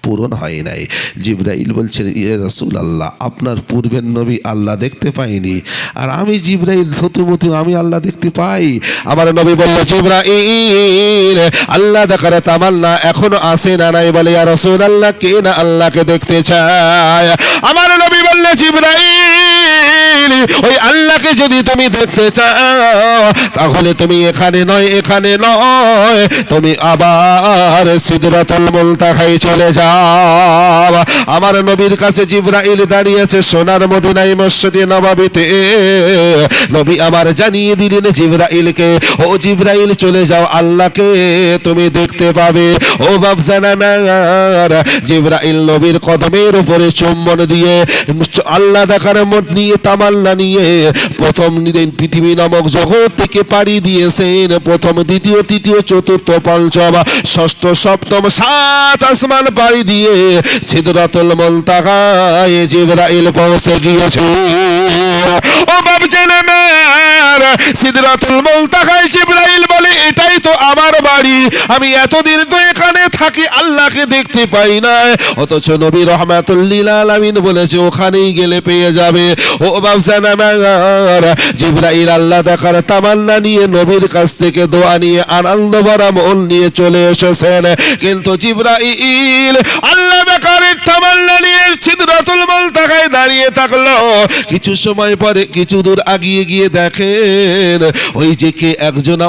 পূরণ হয় নাই। জিবরাইল বলছেন ইয়া রাসূলুল্লাহ আপনার পূর্বের নবী আল্লাহ দেখতে পাইনি, আর আমি জিবরাইল থতুমতু আমি আল্লাহ দেখতে পাই। আমার নবী বলল জিবরাইল আল্লাহ দেখার তামান্না এখনো আসে না নাই? বলে ইয়া রাসূলুল্লাহ কে না আল্লাহকে দেখতে চায়? আমার নবী বলল জিবরাইল ওই আল্লাহকে যদি তুমি দেখতে চাও তাহলে তুমি এখানে নয় তুমি আবার সিদরাতুল মুনতাহায় চলে যাও। আমার নবীর কাছে জিবরাইল দাঁড়িয়ে আছে সোনার মদিনায় মসজিদে নববীতে। নবী আমার জানিয়ে দিলেন জিবরাইলকে, ও জিবরাইল চলে যাও, আল্লাহকে তুমি দেখতে পাবে। ও বাপজানার জিবরাইল নবীর কদমের উপরে চুম্বন দিয়ে আল্লাহ দেখার মত নিয়ে তামান্না নিয়ে প্রথম দিন পৃথিবী নামক জগৎ থেকে পাড়ি দিয়েছেন। প্রথম দ্বিতীয় তৃতীয় চতুর্থ পঞ্চম ষষ্ঠ সপ্তম 7 আসমান পাড়ি দিয়ে সিদরাতুল মুনতাহায় জিবরাইল পৌঁছে গিয়েছে। ও বাপজানার সিদরাতুল মুনতাহায় জিবরাইল বলে এটাই তো আমার বাড়ি, আমি এতদিন তো এখানে থাকি আল্লাহকে দেখতে পাই না, অথচ নবী রাহমাতুল লিল আলামিন বলেছে ওখানেই গেলে পেয়ে যাবে। ও বাপজানার জিবরাইল আল্লাহ দেখার তামান্না নিয়ে নবীর কাছ থেকে দোয়া নিয়ে আনন্দ ভরা মন নিয়ে চলে এসেছেন, কিন্তু জিবরাইল আল্লাহ দেখার তামান্না নিয়ে সিদরাতুল মুনতাহায় দাঁড়িয়ে থাকলো। কিছু সময় পরে কিছু দূর আগিয়ে গিয়ে দেখেন ওই যে কে একজনা